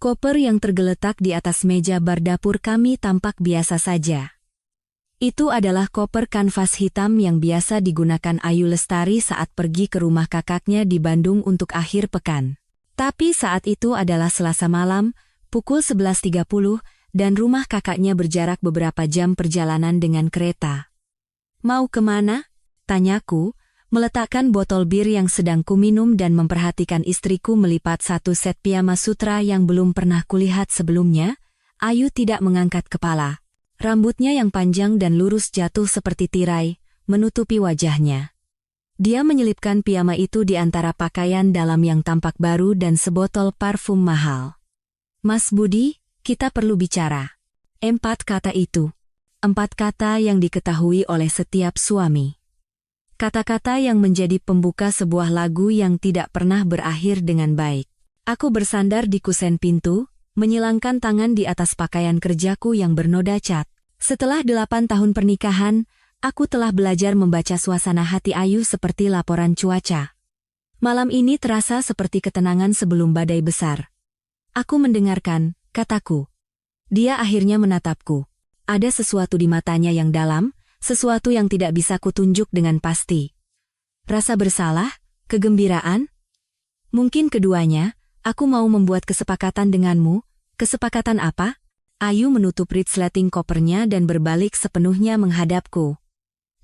Koper yang tergeletak di atas meja bar dapur kami tampak biasa saja. Itu adalah koper kanvas hitam yang biasa digunakan Ayu Lestari saat pergi ke rumah kakaknya di Bandung untuk akhir pekan. Tapi saat itu adalah Selasa malam, pukul 11.30, dan rumah kakaknya berjarak beberapa jam perjalanan dengan kereta. "Mau kemana?" tanyaku, meletakkan botol bir yang sedang kuminum dan memperhatikan istriku melipat satu set piyama sutra yang belum pernah kulihat sebelumnya. Ayu tidak mengangkat kepala. Rambutnya yang panjang dan lurus jatuh seperti tirai, menutupi wajahnya. Dia menyelipkan piyama itu di antara pakaian dalam yang tampak baru dan sebotol parfum mahal. "Mas Budi, kita perlu bicara." 4 kata itu. 4 kata yang diketahui oleh setiap suami. Kata-kata yang menjadi pembuka sebuah lagu yang tidak pernah berakhir dengan baik. Aku bersandar di kusen pintu, menyilangkan tangan di atas pakaian kerjaku yang bernoda cat. Setelah 8 tahun pernikahan, aku telah belajar membaca suasana hati Ayu seperti laporan cuaca. Malam ini terasa seperti ketenangan sebelum badai besar. Aku mendengarkan, kataku. Dia akhirnya menatapku. Ada sesuatu di matanya yang dalam, sesuatu yang tidak bisa kutunjuk dengan pasti. Rasa bersalah, kegembiraan? Mungkin keduanya. Aku mau membuat kesepakatan denganmu. Kesepakatan apa? Ayu menutup resleting kopernya dan berbalik sepenuhnya menghadapku.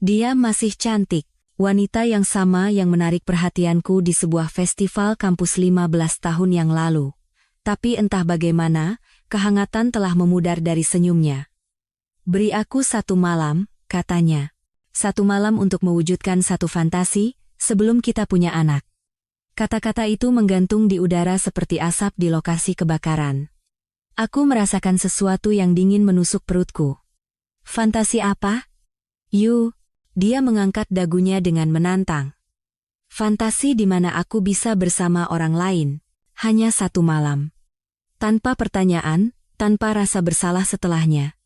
Dia masih cantik, wanita yang sama yang menarik perhatianku di sebuah festival kampus 15 tahun yang lalu. Tapi entah bagaimana, kehangatan telah memudar dari senyumnya. "Beri aku 1 malam," katanya. 1 malam untuk mewujudkan satu fantasi, sebelum kita punya anak. Kata-kata itu menggantung di udara seperti asap di lokasi kebakaran. Aku merasakan sesuatu yang dingin menusuk perutku. "Fantasi apa?" Dia mengangkat dagunya dengan menantang. "Fantasi di mana aku bisa bersama orang lain, hanya 1 malam. Tanpa pertanyaan, tanpa rasa bersalah setelahnya.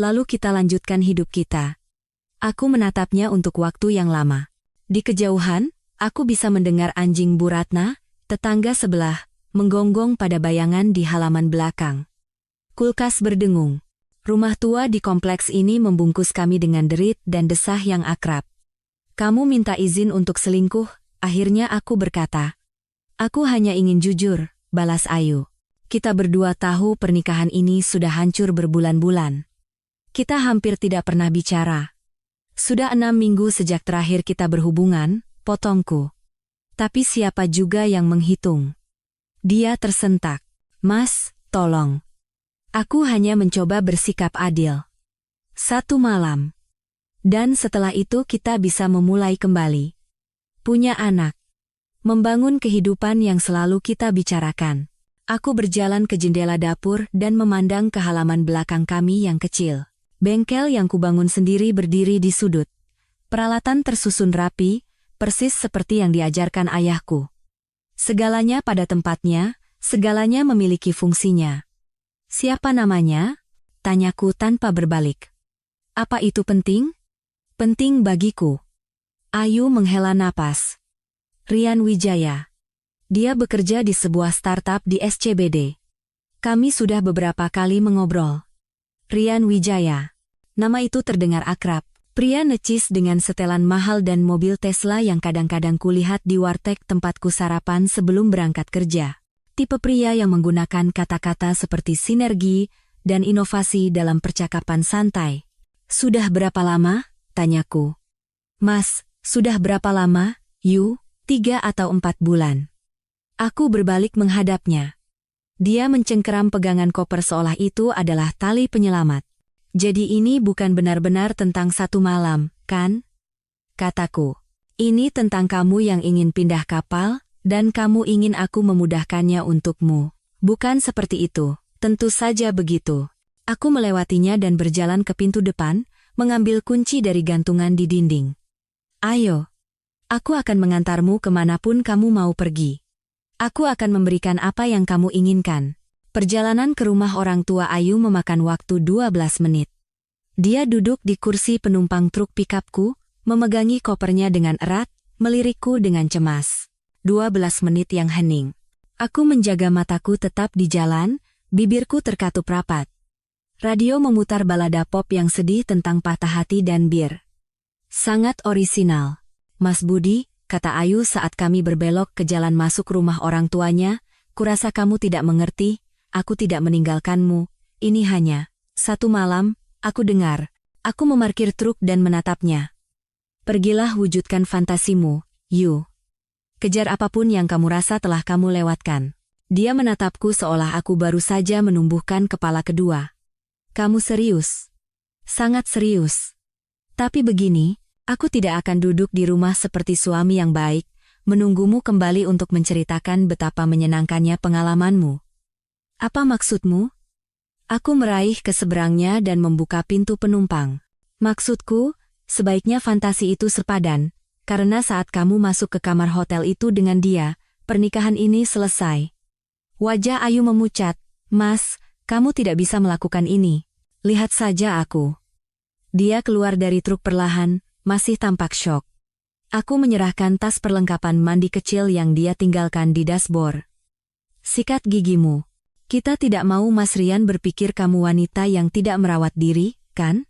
Lalu kita lanjutkan hidup kita." Aku menatapnya untuk waktu yang lama. Di kejauhan, aku bisa mendengar anjing Bu Ratna, tetangga sebelah, menggonggong pada bayangan di halaman belakang. Kulkas berdengung. Rumah tua di kompleks ini membungkus kami dengan derit dan desah yang akrab. "Kamu minta izin untuk selingkuh," akhirnya aku berkata. "Aku hanya ingin jujur," balas Ayu. "Kita berdua tahu pernikahan ini sudah hancur berbulan-bulan. Kita hampir tidak pernah bicara. Sudah 6 minggu sejak terakhir kita berhubungan," potongku. "Tapi siapa juga yang menghitung?" Dia tersentak. "Mas, tolong. Aku hanya mencoba bersikap adil. 1 malam. Dan setelah itu kita bisa memulai kembali. Punya anak. Membangun kehidupan yang selalu kita bicarakan." Aku berjalan ke jendela dapur dan memandang ke halaman belakang kami yang kecil. Bengkel yang kubangun sendiri berdiri di sudut. Peralatan tersusun rapi, persis seperti yang diajarkan ayahku. Segalanya pada tempatnya, segalanya memiliki fungsinya. "Siapa namanya?" tanyaku tanpa berbalik. "Apa itu penting?" "Penting bagiku." Ayu menghela napas. "Rian Wijaya. Dia bekerja di sebuah startup di SCBD. Kami sudah beberapa kali mengobrol." Rian Wijaya. Nama itu terdengar akrab. Pria necis dengan setelan mahal dan mobil Tesla yang kadang-kadang kulihat di warteg tempatku sarapan sebelum berangkat kerja. Tipe pria yang menggunakan kata-kata seperti sinergi dan inovasi dalam percakapan santai. "Sudah berapa lama?" tanyaku. "Mas, sudah berapa lama?" 3 atau 4 bulan." Aku berbalik menghadapnya. Dia mencengkeram pegangan koper seolah itu adalah tali penyelamat. "Jadi ini bukan benar-benar tentang 1 malam, kan?" kataku. "Ini tentang kamu yang ingin pindah kapal, dan kamu ingin aku memudahkannya untukmu. Bukan seperti itu." "Tentu saja begitu." Aku melewatinya dan berjalan ke pintu depan, mengambil kunci dari gantungan di dinding. "Ayo. Aku akan mengantarmu kemanapun kamu mau pergi. Aku akan memberikan apa yang kamu inginkan." Perjalanan ke rumah orang tua Ayu memakan waktu 12 menit. Dia duduk di kursi penumpang truk pikapku, memegangi kopernya dengan erat, melirikku dengan cemas. 12 menit yang hening. Aku menjaga mataku tetap di jalan, Bibirku terkatup rapat. Radio memutar balada pop yang sedih tentang patah hati dan bir. Sangat orisinal. Mas Budi, kata Ayu saat kami berbelok ke jalan masuk rumah orang tuanya, kurasa kamu tidak mengerti, aku tidak meninggalkanmu, ini hanya satu malam, aku dengar. Aku memarkir truk dan menatapnya. Pergilah wujudkan fantasimu, Yu. Kejar apapun yang kamu rasa telah kamu lewatkan. Dia menatapku seolah aku baru saja menumbuhkan kepala kedua. Kamu serius? Sangat serius. Tapi begini, aku tidak akan duduk di rumah seperti suami yang baik, menunggumu kembali untuk menceritakan betapa menyenangkannya pengalamanmu. Apa maksudmu? Aku meraih ke seberangnya dan membuka pintu penumpang. Maksudku, sebaiknya fantasi itu sepadan, karena saat kamu masuk ke kamar hotel itu dengan dia, pernikahan ini selesai. Wajah Ayu memucat, Mas, kamu tidak bisa melakukan ini. Lihat saja aku. Dia keluar dari truk perlahan, masih tampak syok. Aku menyerahkan tas perlengkapan mandi kecil yang dia tinggalkan di dashboard. Sikat gigimu. Kita tidak mau Mas Rian berpikir kamu wanita yang tidak merawat diri, kan?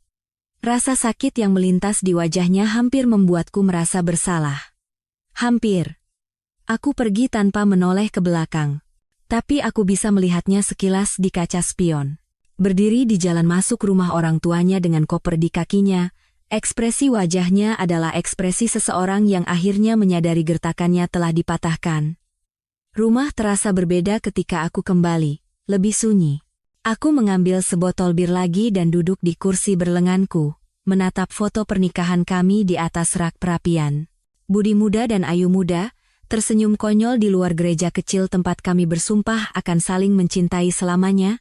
Rasa sakit yang melintas di wajahnya hampir membuatku merasa bersalah. Hampir. Aku pergi tanpa menoleh ke belakang. Tapi aku bisa melihatnya sekilas di kaca spion. Berdiri di jalan masuk rumah orang tuanya dengan koper di kakinya, ekspresi wajahnya adalah ekspresi seseorang yang akhirnya menyadari gertakannya telah dipatahkan. Rumah terasa berbeda ketika aku kembali, lebih sunyi. Aku mengambil sebotol bir lagi dan duduk di kursi berlenganku, menatap foto pernikahan kami di atas rak perapian. Budi muda dan Ayu muda, tersenyum konyol di luar gereja kecil tempat kami bersumpah akan saling mencintai selamanya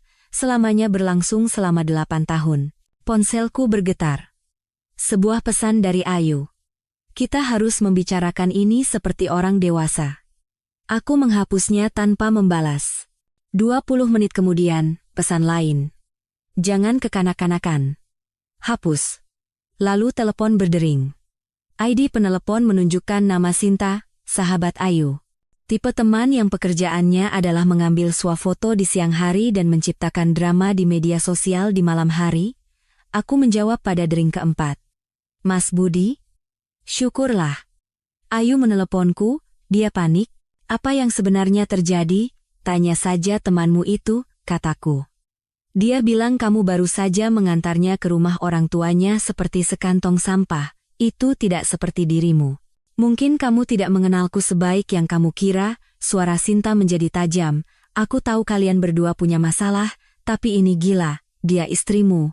berlangsung selama 8 tahun. Ponselku bergetar. Sebuah pesan dari Ayu. Kita harus membicarakan ini seperti orang dewasa. Aku menghapusnya tanpa membalas. 20 menit kemudian, pesan lain. Jangan kekanak-kanakan. Hapus. Lalu telepon berdering. ID penelepon menunjukkan nama Sinta, sahabat Ayu. Tipe teman yang pekerjaannya adalah mengambil swafoto di siang hari dan menciptakan drama di media sosial di malam hari. Aku menjawab pada dering keempat. Mas Budi? Syukurlah. Ayu meneleponku, dia panik. Apa yang sebenarnya terjadi? Tanya saja temanmu itu, kataku. Dia bilang kamu baru saja mengantarnya ke rumah orang tuanya seperti sekantong sampah. Itu tidak seperti dirimu. Mungkin kamu tidak mengenalku sebaik yang kamu kira, suara Sinta menjadi tajam. Aku tahu kalian berdua punya masalah, tapi ini gila, dia istrimu.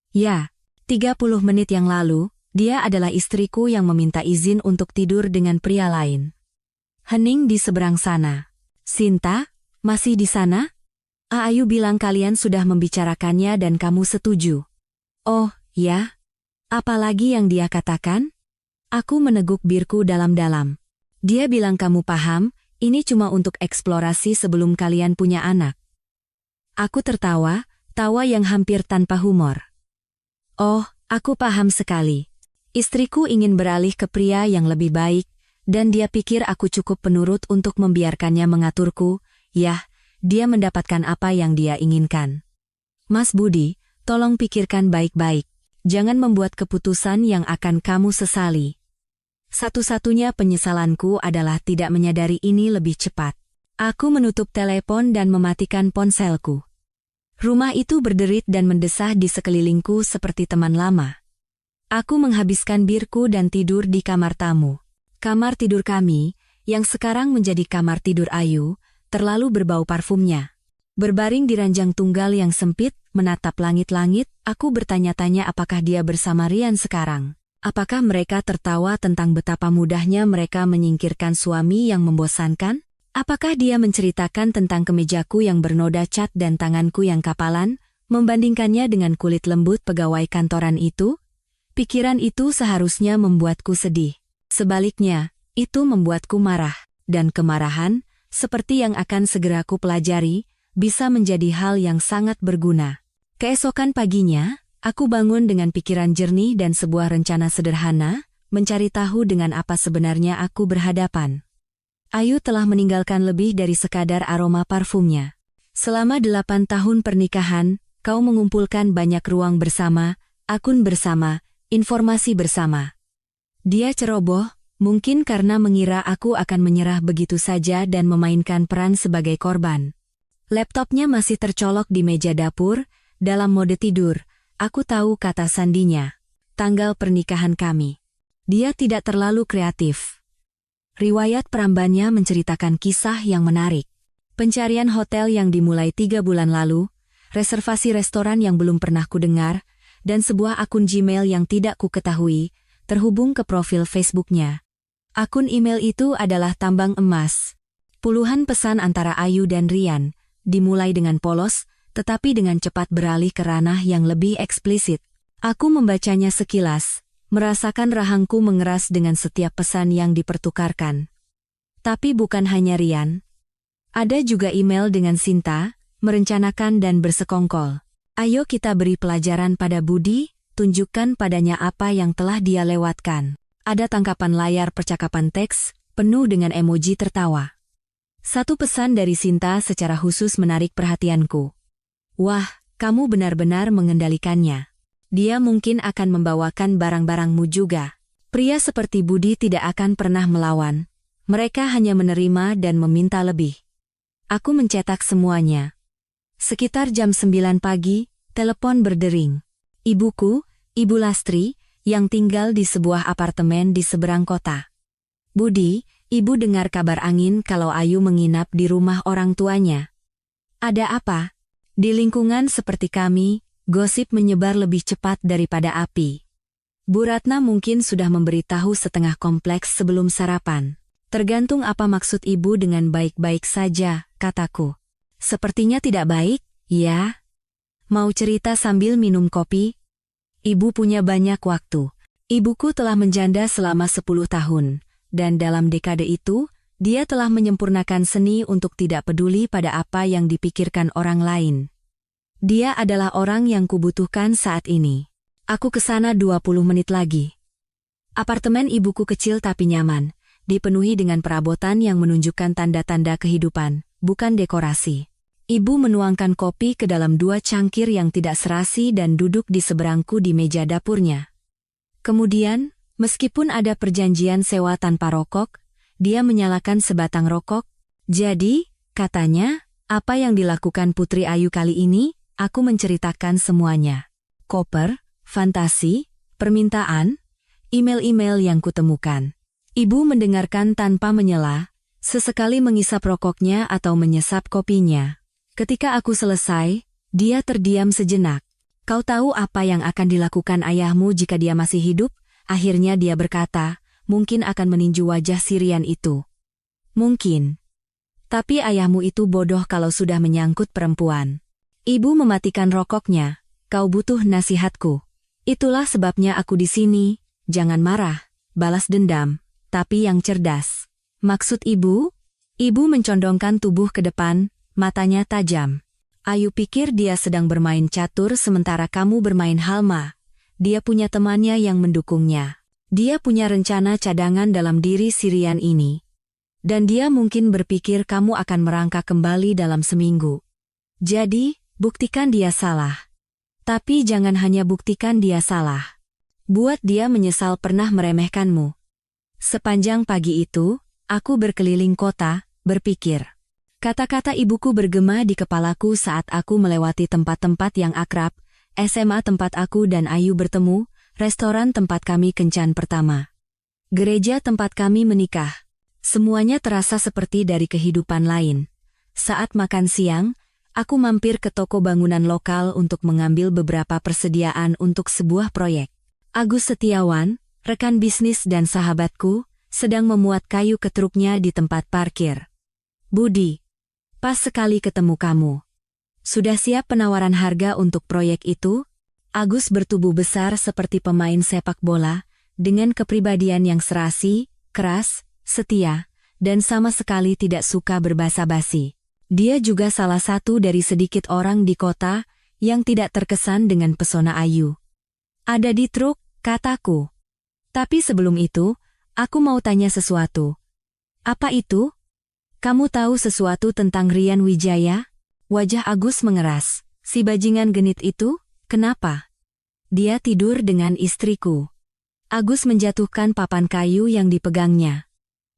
Ya, 30 menit yang lalu, dia adalah istriku yang meminta izin untuk tidur dengan pria lain. Hening di seberang sana. Sinta, masih di sana? Ayu bilang kalian sudah membicarakannya dan kamu setuju. Oh, ya? Apalagi yang dia katakan? Aku meneguk birku dalam-dalam. Dia bilang kamu paham, ini cuma untuk eksplorasi sebelum kalian punya anak. Aku tertawa, tawa yang hampir tanpa humor. Oh, aku paham sekali. Istriku ingin beralih ke pria yang lebih baik, dan dia pikir aku cukup penurut untuk membiarkannya mengaturku. Yah, dia mendapatkan apa yang dia inginkan. Mas Budi, tolong pikirkan baik-baik. Jangan membuat keputusan yang akan kamu sesali. Satu-satunya penyesalanku adalah tidak menyadari ini lebih cepat. Aku menutup telepon dan mematikan ponselku. Rumah itu berderit dan mendesah di sekelilingku seperti teman lama. Aku menghabiskan birku dan tidur di kamar tamu. Kamar tidur kami, yang sekarang menjadi kamar tidur Ayu, terlalu berbau parfumnya. Berbaring di ranjang tunggal yang sempit, menatap langit-langit, aku bertanya-tanya apakah dia bersama Rian sekarang. Apakah mereka tertawa tentang betapa mudahnya mereka menyingkirkan suami yang membosankan? Apakah dia menceritakan tentang kemejaku yang bernoda cat dan tanganku yang kapalan, membandingkannya dengan kulit lembut pegawai kantoran itu? Pikiran itu seharusnya membuatku sedih. Sebaliknya, itu membuatku marah. Dan kemarahan, seperti yang akan segera ku pelajari, bisa menjadi hal yang sangat berguna. Keesokan paginya, aku bangun dengan pikiran jernih dan sebuah rencana sederhana, mencari tahu dengan apa sebenarnya aku berhadapan. Ayu telah meninggalkan lebih dari sekadar aroma parfumnya. Selama 8 tahun pernikahan, kau mengumpulkan banyak ruang bersama, akun bersama, informasi bersama. Dia ceroboh, mungkin karena mengira aku akan menyerah begitu saja dan memainkan peran sebagai korban. Laptopnya masih tercolok di meja dapur, dalam mode tidur. Aku tahu kata sandinya. Tanggal pernikahan kami. Dia tidak terlalu kreatif. Riwayat perambannya menceritakan kisah yang menarik. Pencarian hotel yang dimulai 3 bulan lalu, reservasi restoran yang belum pernah kudengar, dan sebuah akun Gmail yang tidak kuketahui, terhubung ke profil Facebooknya. Akun email itu adalah tambang emas. Puluhan pesan antara Ayu dan Rian, dimulai dengan polos, tetapi dengan cepat beralih ke ranah yang lebih eksplisit. Aku membacanya sekilas, merasakan rahangku mengeras dengan setiap pesan yang dipertukarkan. Tapi bukan hanya Rian. Ada juga email dengan Sinta, merencanakan dan bersekongkol. Ayo kita beri pelajaran pada Budi, tunjukkan padanya apa yang telah dia lewatkan. Ada tangkapan layar percakapan teks, penuh dengan emoji tertawa. Satu pesan dari Sinta secara khusus menarik perhatianku. Wah, kamu benar-benar mengendalikannya. Dia mungkin akan membawakan barang-barangmu juga. Pria seperti Budi tidak akan pernah melawan. Mereka hanya menerima dan meminta lebih. Aku mencetak semuanya. Sekitar jam 9 pagi, telepon berdering. Ibuku, Ibu Lastri, yang tinggal di sebuah apartemen di seberang kota. Budi, Ibu dengar kabar angin kalau Ayu menginap di rumah orang tuanya. Ada apa? Di lingkungan seperti kami, gosip menyebar lebih cepat daripada api. Bu Ratna mungkin sudah memberitahu setengah kompleks sebelum sarapan. Tergantung apa maksud Ibu dengan baik-baik saja, kataku. Sepertinya tidak baik, ya? Mau cerita sambil minum kopi? Ibu punya banyak waktu. Ibuku telah menjanda selama 10 tahun, dan dalam dekade itu, dia telah menyempurnakan seni untuk tidak peduli pada apa yang dipikirkan orang lain. Dia adalah orang yang kubutuhkan saat ini. Aku kesana 20 menit lagi. Apartemen ibuku kecil tapi nyaman, dipenuhi dengan perabotan yang menunjukkan tanda-tanda kehidupan, bukan dekorasi. Ibu menuangkan kopi ke dalam 2 cangkir yang tidak serasi dan duduk di seberangku di meja dapurnya. Kemudian, meskipun ada perjanjian sewa tanpa rokok, dia menyalakan sebatang rokok. Jadi, katanya, apa yang dilakukan Putri Ayu kali ini, aku menceritakan semuanya. Koper, fantasi, permintaan, email-email yang kutemukan. Ibu mendengarkan tanpa menyela, sesekali mengisap rokoknya atau menyesap kopinya. Ketika aku selesai, dia terdiam sejenak. Kau tahu apa yang akan dilakukan ayahmu jika dia masih hidup? Akhirnya dia berkata, mungkin akan meninju wajah Sirian itu. Mungkin. Tapi ayahmu itu bodoh kalau sudah menyangkut perempuan. Ibu mematikan rokoknya. Kau butuh nasihatku. Itulah sebabnya aku di sini. Jangan marah, balas dendam, tapi yang cerdas. Maksud ibu? Ibu mencondongkan tubuh ke depan, matanya tajam. Ayu pikir dia sedang bermain catur sementara kamu bermain halma. Dia punya temannya yang mendukungnya. Dia punya rencana cadangan dalam diri Sirian ini. Dan dia mungkin berpikir kamu akan merangkak kembali dalam seminggu. Jadi, buktikan dia salah. Tapi jangan hanya buktikan dia salah. Buat dia menyesal pernah meremehkanmu. Sepanjang pagi itu, aku berkeliling kota, berpikir. Kata-kata ibuku bergema di kepalaku saat aku melewati tempat-tempat yang akrab, SMA tempat aku dan Ayu bertemu, restoran tempat kami kencan pertama. Gereja tempat kami menikah. Semuanya terasa seperti dari kehidupan lain. Saat makan siang, aku mampir ke toko bangunan lokal untuk mengambil beberapa persediaan untuk sebuah proyek. Agus Setiawan, rekan bisnis dan sahabatku, sedang memuat kayu ke truknya di tempat parkir. Budi, pas sekali ketemu kamu. Sudah siap penawaran harga untuk proyek itu? Agus bertubuh besar seperti pemain sepak bola, dengan kepribadian yang serasi, keras, setia, dan sama sekali tidak suka berbasa-basi. Dia juga salah satu dari sedikit orang di kota yang tidak terkesan dengan pesona Ayu. Ada di truk, kataku. Tapi sebelum itu, aku mau tanya sesuatu. Apa itu? Kamu tahu sesuatu tentang Rian Wijaya? Wajah Agus mengeras. Si bajingan genit itu, kenapa? Dia tidur dengan istriku. Agus menjatuhkan papan kayu yang dipegangnya.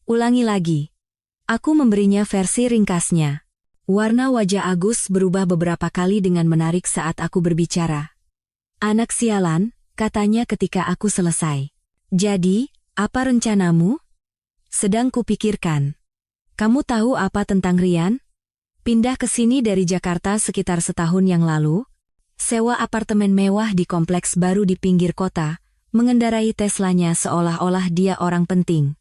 Ulangi lagi. Aku memberinya versi ringkasnya. Warna wajah Agus berubah beberapa kali dengan menarik saat aku berbicara. Anak sialan, katanya ketika aku selesai. Jadi, apa rencanamu? Sedang kupikirkan. Kamu tahu apa tentang Rian? Pindah ke sini dari Jakarta sekitar setahun yang lalu. Sewa apartemen mewah di kompleks baru di pinggir kota, mengendarai Teslanya seolah-olah dia orang penting.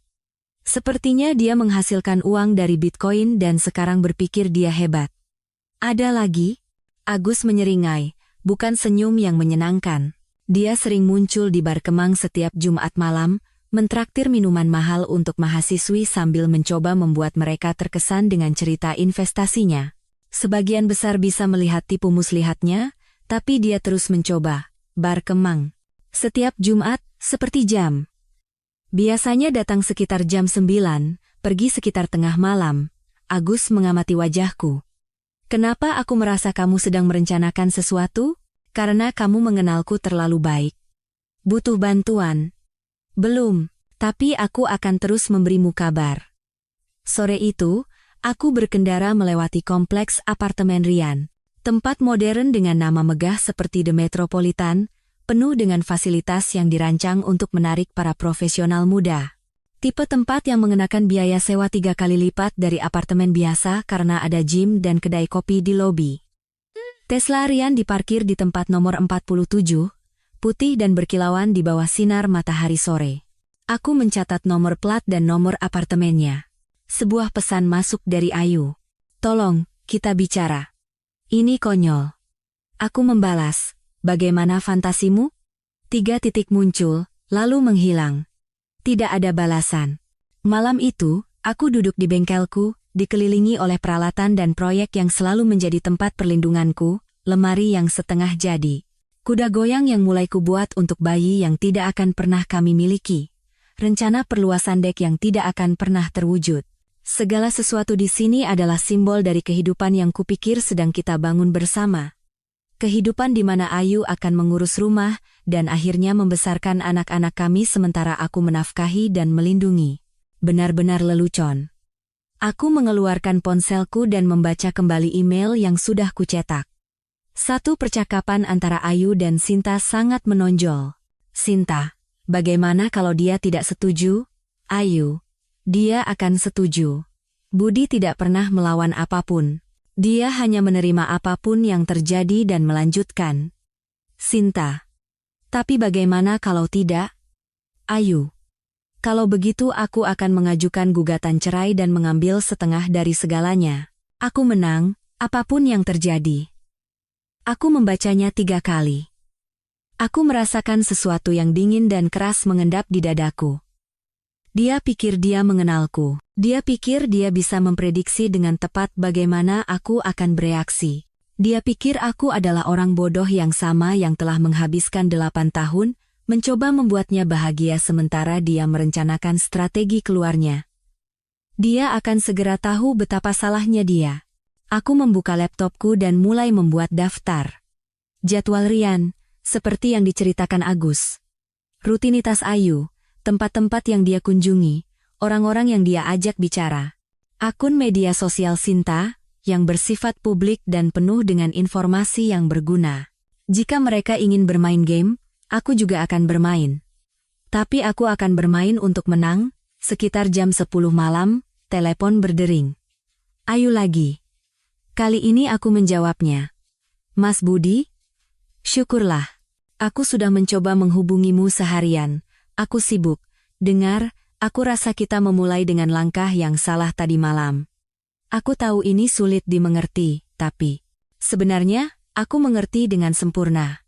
Sepertinya dia menghasilkan uang dari Bitcoin dan sekarang berpikir dia hebat. Ada lagi? Agus menyeringai, bukan senyum yang menyenangkan. Dia sering muncul di bar Kemang setiap Jumat malam, mentraktir minuman mahal untuk mahasiswi sambil mencoba membuat mereka terkesan dengan cerita investasinya. Sebagian besar bisa melihat tipu muslihatnya, tapi dia terus mencoba. Bar Kemang. Setiap Jumat, seperti jam. Biasanya datang sekitar jam 9, pergi sekitar tengah malam. Agus mengamati wajahku. Kenapa aku merasa kamu sedang merencanakan sesuatu? Karena kamu mengenalku terlalu baik. Butuh bantuan? Belum, tapi aku akan terus memberimu kabar. Sore itu, aku berkendara melewati kompleks apartemen Rian. Tempat modern dengan nama megah seperti The Metropolitan, penuh dengan fasilitas yang dirancang untuk menarik para profesional muda. Tipe tempat yang mengenakan biaya sewa 3 kali lipat dari apartemen biasa karena ada gym dan kedai kopi di lobi. Tesla Rian diparkir di tempat nomor 47, putih dan berkilauan di bawah sinar matahari sore. Aku mencatat nomor plat dan nomor apartemennya. Sebuah pesan masuk dari Ayu. Tolong, kita bicara. Ini konyol. Aku membalas, bagaimana fantasimu? 3 titik muncul, lalu menghilang. Tidak ada balasan. Malam itu, aku duduk di bengkelku, dikelilingi oleh peralatan dan proyek yang selalu menjadi tempat perlindunganku, lemari yang setengah jadi. Kuda goyang yang mulai kubuat untuk bayi yang tidak akan pernah kami miliki. Rencana perluasan dek yang tidak akan pernah terwujud. Segala sesuatu di sini adalah simbol dari kehidupan yang kupikir sedang kita bangun bersama. Kehidupan di mana Ayu akan mengurus rumah dan akhirnya membesarkan anak-anak kami sementara aku menafkahi dan melindungi. Benar-benar lelucon. Aku mengeluarkan ponselku dan membaca kembali email yang sudah kucetak. Satu percakapan antara Ayu dan Sinta sangat menonjol. Sinta, bagaimana kalau dia tidak setuju? Ayu, dia akan setuju. Budi tidak pernah melawan apapun. Dia hanya menerima apapun yang terjadi dan melanjutkan. Sinta, tapi bagaimana kalau tidak? Ayu, kalau begitu aku akan mengajukan gugatan cerai dan mengambil setengah dari segalanya. Aku menang, apapun yang terjadi. Aku membacanya 3 kali. Aku merasakan sesuatu yang dingin dan keras mengendap di dadaku. Dia pikir dia mengenalku. Dia pikir dia bisa memprediksi dengan tepat bagaimana aku akan bereaksi. Dia pikir aku adalah orang bodoh yang sama yang telah menghabiskan 8 tahun, mencoba membuatnya bahagia sementara dia merencanakan strategi keluarnya. Dia akan segera tahu betapa salahnya dia. Aku membuka laptopku dan mulai membuat daftar. Jadwal Rian, seperti yang diceritakan Agus. Rutinitas Ayu, tempat-tempat yang dia kunjungi, orang-orang yang dia ajak bicara. Akun media sosial Sinta, yang bersifat publik dan penuh dengan informasi yang berguna. Jika mereka ingin bermain game, aku juga akan bermain. Tapi aku akan bermain untuk menang. Sekitar jam 10 malam, telepon berdering. Ayu lagi. Kali ini aku menjawabnya. Mas Budi? Syukurlah. Aku sudah mencoba menghubungimu seharian. Aku sibuk. Dengar, aku rasa kita memulai dengan langkah yang salah tadi malam. Aku tahu ini sulit dimengerti, tapi sebenarnya, aku mengerti dengan sempurna.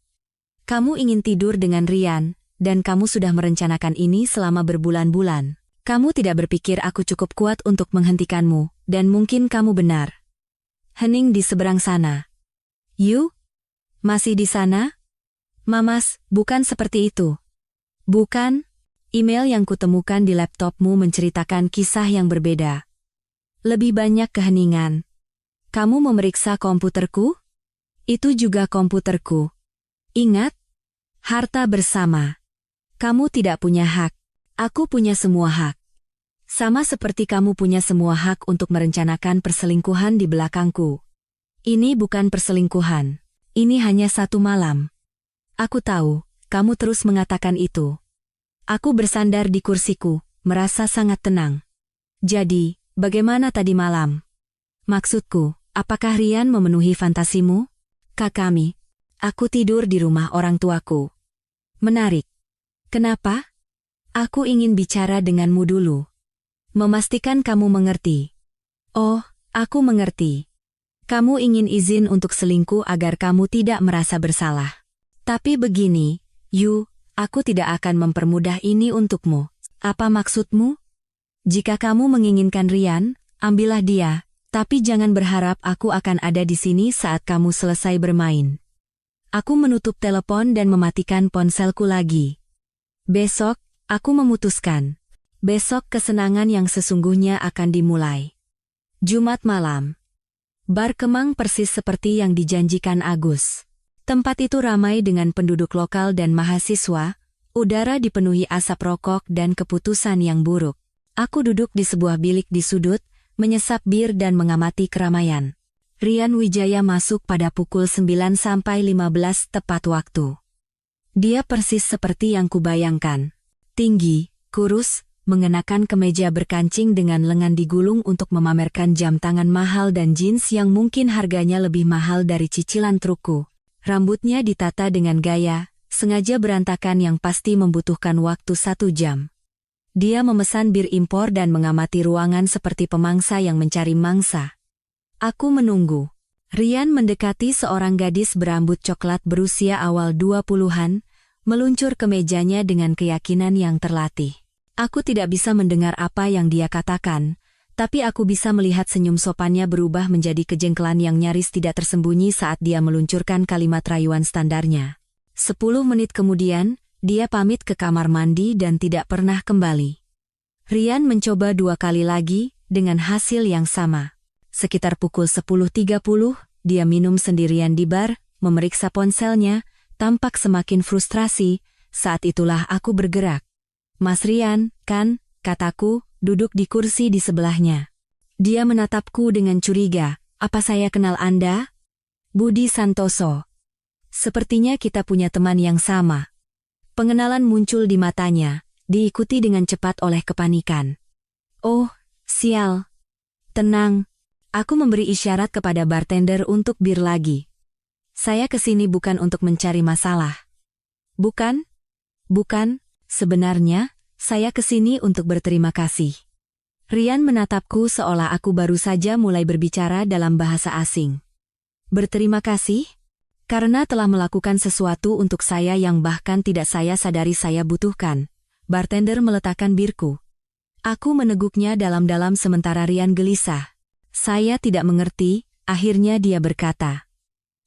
Kamu ingin tidur dengan Rian, dan kamu sudah merencanakan ini selama berbulan-bulan. Kamu tidak berpikir aku cukup kuat untuk menghentikanmu, dan mungkin kamu benar. Hening di seberang sana. You? Masih di sana? Mamas, bukan seperti itu. Bukan? Email yang kutemukan di laptopmu menceritakan kisah yang berbeda. Lebih banyak keheningan. Kamu memeriksa komputerku? Itu juga komputerku. Ingat, harta bersama. Kamu tidak punya hak. Aku punya semua hak. Sama seperti kamu punya semua hak untuk merencanakan perselingkuhan di belakangku. Ini bukan perselingkuhan. Ini hanya satu malam. Aku tahu, kamu terus mengatakan itu. Aku bersandar di kursiku, merasa sangat tenang. Jadi, bagaimana tadi malam? Maksudku, apakah Rian memenuhi fantasimu? Kakami, aku tidur di rumah orang tuaku. Menarik. Kenapa? Aku ingin bicara denganmu dulu. Memastikan kamu mengerti. Oh, aku mengerti. Kamu ingin izin untuk selingkuh agar kamu tidak merasa bersalah. Tapi begini, Yu, aku tidak akan mempermudah ini untukmu. Apa maksudmu? Jika kamu menginginkan Rian, ambillah dia, tapi jangan berharap aku akan ada di sini saat kamu selesai bermain. Aku menutup telepon dan mematikan ponselku lagi. Besok, aku memutuskan. Besok kesenangan yang sesungguhnya akan dimulai. Jumat malam. Bar Kemang persis seperti yang dijanjikan Agus. Tempat itu ramai dengan penduduk lokal dan mahasiswa, udara dipenuhi asap rokok dan keputusan yang buruk. Aku duduk di sebuah bilik di sudut, menyesap bir dan mengamati keramaian. Rian Wijaya masuk pada pukul 9:15 tepat waktu. Dia persis seperti yang kubayangkan. Tinggi, kurus, mengenakan kemeja berkancing dengan lengan digulung untuk memamerkan jam tangan mahal dan jeans yang mungkin harganya lebih mahal dari cicilan trukku. Rambutnya ditata dengan gaya, sengaja berantakan yang pasti membutuhkan waktu 1 jam. Dia memesan bir impor dan mengamati ruangan seperti pemangsa yang mencari mangsa. Aku menunggu. Rian mendekati seorang gadis berambut coklat berusia awal 20-an, meluncur ke mejanya dengan keyakinan yang terlatih. Aku tidak bisa mendengar apa yang dia katakan, tapi aku bisa melihat senyum sopannya berubah menjadi kejengkelan yang nyaris tidak tersembunyi saat dia meluncurkan kalimat rayuan standarnya. 10 menit kemudian, dia pamit ke kamar mandi dan tidak pernah kembali. Rian mencoba 2 kali lagi, dengan hasil yang sama. Sekitar pukul 10.30, dia minum sendirian di bar, memeriksa ponselnya, tampak semakin frustrasi. Saat itulah aku bergerak. Mas Rian, kan, kataku, duduk di kursi di sebelahnya. Dia menatapku dengan curiga. Apa saya kenal Anda? Budi Santoso. Sepertinya kita punya teman yang sama. Pengenalan muncul di matanya, diikuti dengan cepat oleh kepanikan. Oh, sial. Tenang. Aku memberi isyarat kepada bartender untuk bir lagi. Saya kesini bukan untuk mencari masalah. Bukan? Bukan. Sebenarnya, saya kesini untuk berterima kasih. Rian menatapku seolah aku baru saja mulai berbicara dalam bahasa asing. Berterima kasih? Karena telah melakukan sesuatu untuk saya yang bahkan tidak saya sadari saya butuhkan. Bartender meletakkan birku. Aku meneguknya dalam-dalam sementara Rian gelisah. Saya tidak mengerti, akhirnya dia berkata.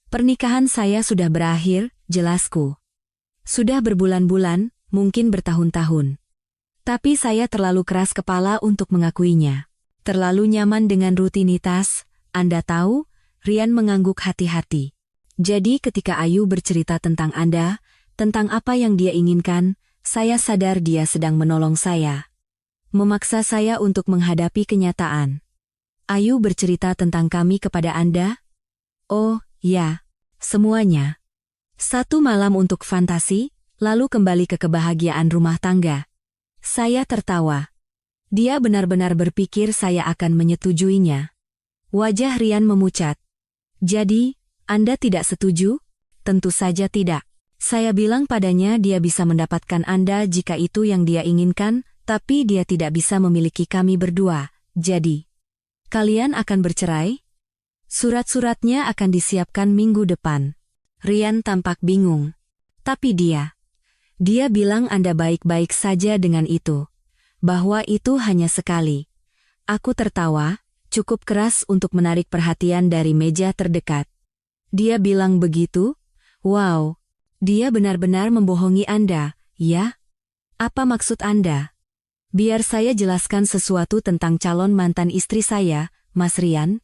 Pernikahan saya sudah berakhir, jelasku. Sudah berbulan-bulan, mungkin bertahun-tahun. Tapi saya terlalu keras kepala untuk mengakuinya. Terlalu nyaman dengan rutinitas, Anda tahu, Rian mengangguk hati-hati. Jadi ketika Ayu bercerita tentang Anda, tentang apa yang dia inginkan, saya sadar dia sedang menolong saya. Memaksa saya untuk menghadapi kenyataan. Ayu bercerita tentang kami kepada Anda? Oh, ya, semuanya. 1 malam untuk fantasi, lalu kembali ke kebahagiaan rumah tangga. Saya tertawa. Dia benar-benar berpikir saya akan menyetujuinya. Wajah Rian memucat. Jadi, Anda tidak setuju? Tentu saja tidak. Saya bilang padanya dia bisa mendapatkan Anda jika itu yang dia inginkan, tapi dia tidak bisa memiliki kami berdua. Jadi, kalian akan bercerai? Surat-suratnya akan disiapkan minggu depan. Rian tampak bingung. Tapi dia bilang Anda baik-baik saja dengan itu. Bahwa itu hanya sekali. Aku tertawa, cukup keras untuk menarik perhatian dari meja terdekat. Dia bilang begitu? Wow, dia benar-benar membohongi Anda, ya? Apa maksud Anda? Biar saya jelaskan sesuatu tentang calon mantan istri saya, Mas Rian.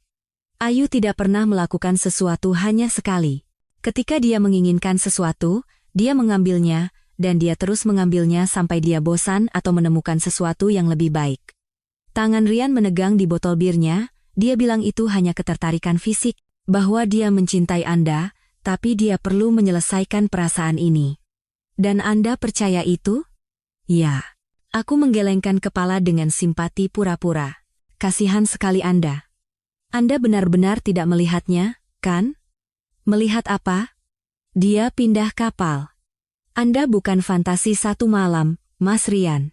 Ayu tidak pernah melakukan sesuatu hanya sekali. Ketika dia menginginkan sesuatu, dia mengambilnya, dan dia terus mengambilnya sampai dia bosan atau menemukan sesuatu yang lebih baik. Tangan Rian menegang di botol birnya, dia bilang itu hanya ketertarikan fisik, bahwa dia mencintai Anda, tapi dia perlu menyelesaikan perasaan ini. Dan Anda percaya itu? Ya. Aku menggelengkan kepala dengan simpati pura-pura. Kasihan sekali Anda. Anda benar-benar tidak melihatnya, kan? Melihat apa? Dia pindah kapal. Anda bukan fantasi satu malam, Mas Rian.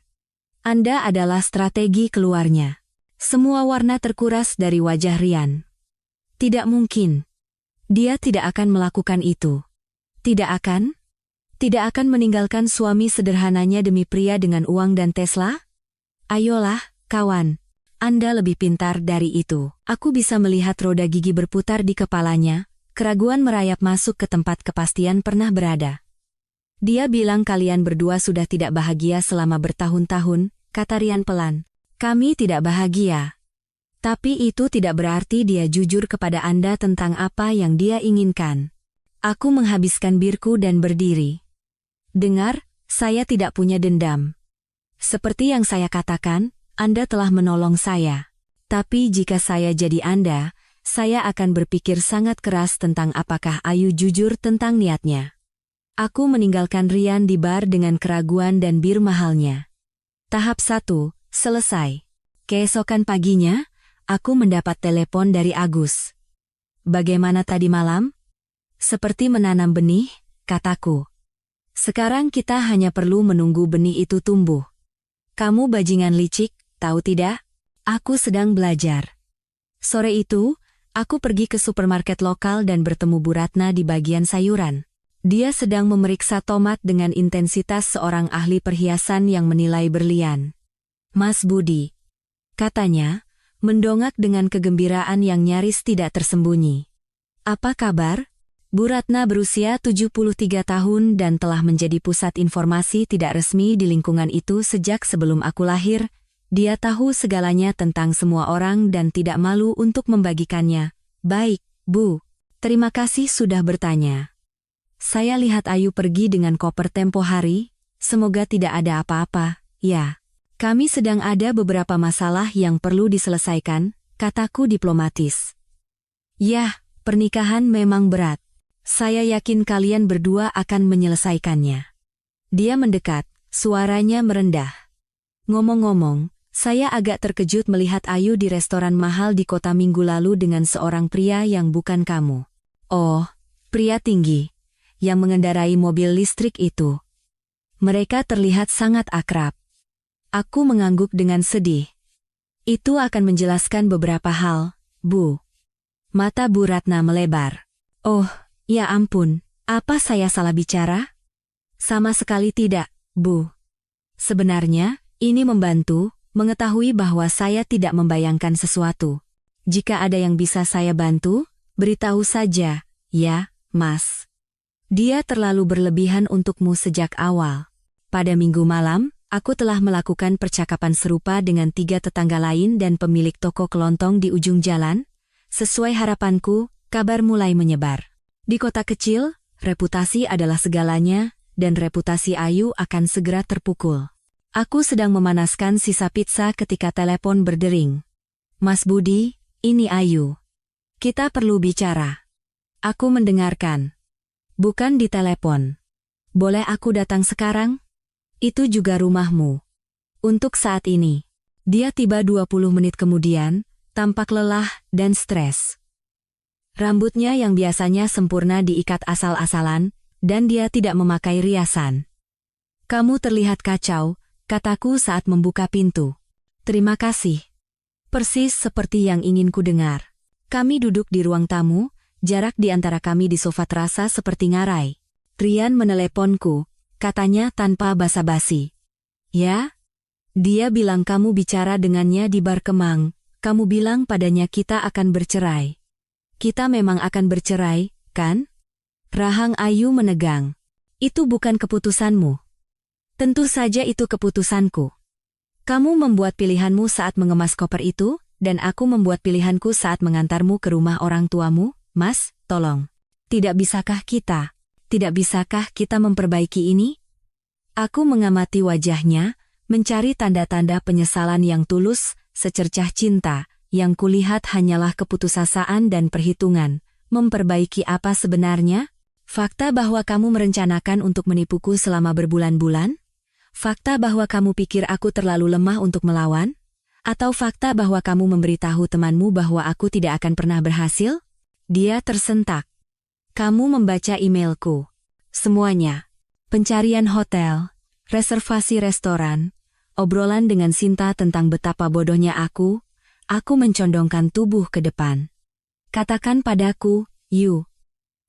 Anda adalah strategi keluarnya. Semua warna terkuras dari wajah Rian. Tidak mungkin. Dia tidak akan melakukan itu. Tidak akan? Tidak akan meninggalkan suami sederhananya demi pria dengan uang dan Tesla? Ayolah, kawan. Anda lebih pintar dari itu. Aku bisa melihat roda gigi berputar di kepalanya, keraguan merayap masuk ke tempat kepastian pernah berada. Dia bilang kalian berdua sudah tidak bahagia selama bertahun-tahun, kata Rian pelan. Kami tidak bahagia. Tapi itu tidak berarti dia jujur kepada Anda tentang apa yang dia inginkan. Aku menghabiskan birku dan berdiri. Dengar, saya tidak punya dendam. Seperti yang saya katakan, Anda telah menolong saya. Tapi jika saya jadi Anda, saya akan berpikir sangat keras tentang apakah Ayu jujur tentang niatnya. Aku meninggalkan Rian di bar dengan keraguan dan bir mahalnya. Tahap 1, selesai. Keesokan paginya, aku mendapat telepon dari Agus. Bagaimana tadi malam? Seperti menanam benih, kataku. Sekarang kita hanya perlu menunggu benih itu tumbuh. Kamu bajingan licik, tahu tidak? Aku sedang belajar. Sore itu, aku pergi ke supermarket lokal dan bertemu Bu Ratna di bagian sayuran. Dia sedang memeriksa tomat dengan intensitas seorang ahli perhiasan yang menilai berlian. Mas Budi, katanya, mendongak dengan kegembiraan yang nyaris tidak tersembunyi. Apa kabar? Bu Ratna berusia 73 tahun dan telah menjadi pusat informasi tidak resmi di lingkungan itu sejak sebelum aku lahir. Dia tahu segalanya tentang semua orang dan tidak malu untuk membagikannya. Baik, Bu. Terima kasih sudah bertanya. Saya lihat Ayu pergi dengan koper tempo hari, semoga tidak ada apa-apa, ya. Kami sedang ada beberapa masalah yang perlu diselesaikan, kataku diplomatis. Yah, pernikahan memang berat. Saya yakin kalian berdua akan menyelesaikannya. Dia mendekat, suaranya merendah. Ngomong-ngomong, saya agak terkejut melihat Ayu di restoran mahal di kota minggu lalu dengan seorang pria yang bukan kamu. Oh, pria tinggi, yang mengendarai mobil listrik itu. Mereka terlihat sangat akrab. Aku mengangguk dengan sedih. Itu akan menjelaskan beberapa hal, Bu. Mata Bu Ratna melebar. Oh, ya ampun, apa saya salah bicara? Sama sekali tidak, Bu. Sebenarnya, ini membantu, mengetahui bahwa saya tidak membayangkan sesuatu. Jika ada yang bisa saya bantu, beritahu saja, ya, Mas. Dia terlalu berlebihan untukmu sejak awal. Pada minggu malam, aku telah melakukan percakapan serupa dengan 3 tetangga lain dan pemilik toko kelontong di ujung jalan. Sesuai harapanku, kabar mulai menyebar. Di kota kecil, reputasi adalah segalanya, dan reputasi Ayu akan segera terpukul. Aku sedang memanaskan sisa pizza ketika telepon berdering. Mas Budi, ini Ayu. Kita perlu bicara. Aku mendengarkan. Bukan di telepon. Boleh aku datang sekarang? Itu juga rumahmu. Untuk saat ini. Dia tiba 20 menit kemudian, tampak lelah dan stres. Rambutnya yang biasanya sempurna diikat asal-asalan, dan dia tidak memakai riasan. Kamu terlihat kacau, kataku saat membuka pintu. Terima kasih. Persis seperti yang ingin ku dengar. Kami duduk di ruang tamu, jarak di antara kami di sofa terasa seperti ngarai. Rian meneleponku, katanya tanpa basa-basi. Ya? Dia bilang kamu bicara dengannya di bar Kemang, kamu bilang padanya kita akan bercerai. Kita memang akan bercerai, kan? Rahang Ayu menegang. Itu bukan keputusanmu. Tentu saja itu keputusanku. Kamu membuat pilihanmu saat mengemas koper itu, dan aku membuat pilihanku saat mengantarmu ke rumah orang tuamu, Mas, tolong. Tidak bisakah kita memperbaiki ini? Aku mengamati wajahnya, mencari tanda-tanda penyesalan yang tulus, secercah cinta, yang kulihat hanyalah keputusasaan dan perhitungan. Memperbaiki apa sebenarnya? Fakta bahwa kamu merencanakan untuk menipuku selama berbulan-bulan? Fakta bahwa kamu pikir aku terlalu lemah untuk melawan? Atau fakta bahwa kamu memberitahu temanmu bahwa aku tidak akan pernah berhasil? Dia tersentak. Kamu membaca emailku. Semuanya. Pencarian hotel, reservasi restoran, obrolan dengan Sinta tentang betapa bodohnya aku mencondongkan tubuh ke depan. Katakan padaku, Yu.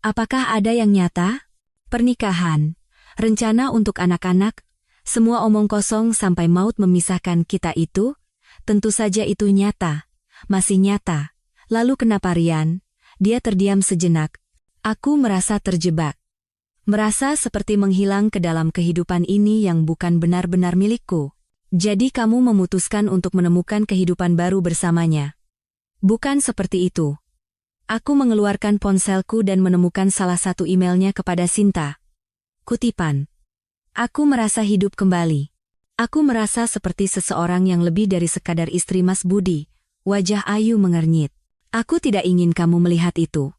Apakah ada yang nyata? Pernikahan, rencana untuk anak-anak, semua omong kosong sampai maut memisahkan kita itu? Tentu saja itu nyata. Masih nyata. Lalu kenapa Rian? Dia terdiam sejenak. Aku merasa terjebak. Merasa seperti menghilang ke dalam kehidupan ini yang bukan benar-benar milikku. Jadi kamu memutuskan untuk menemukan kehidupan baru bersamanya. Bukan seperti itu. Aku mengeluarkan ponselku dan menemukan salah satu emailnya kepada Sinta. Kutipan. Aku merasa hidup kembali. Aku merasa seperti seseorang yang lebih dari sekadar istri Mas Budi. Wajah Ayu mengernyit. Aku tidak ingin kamu melihat itu.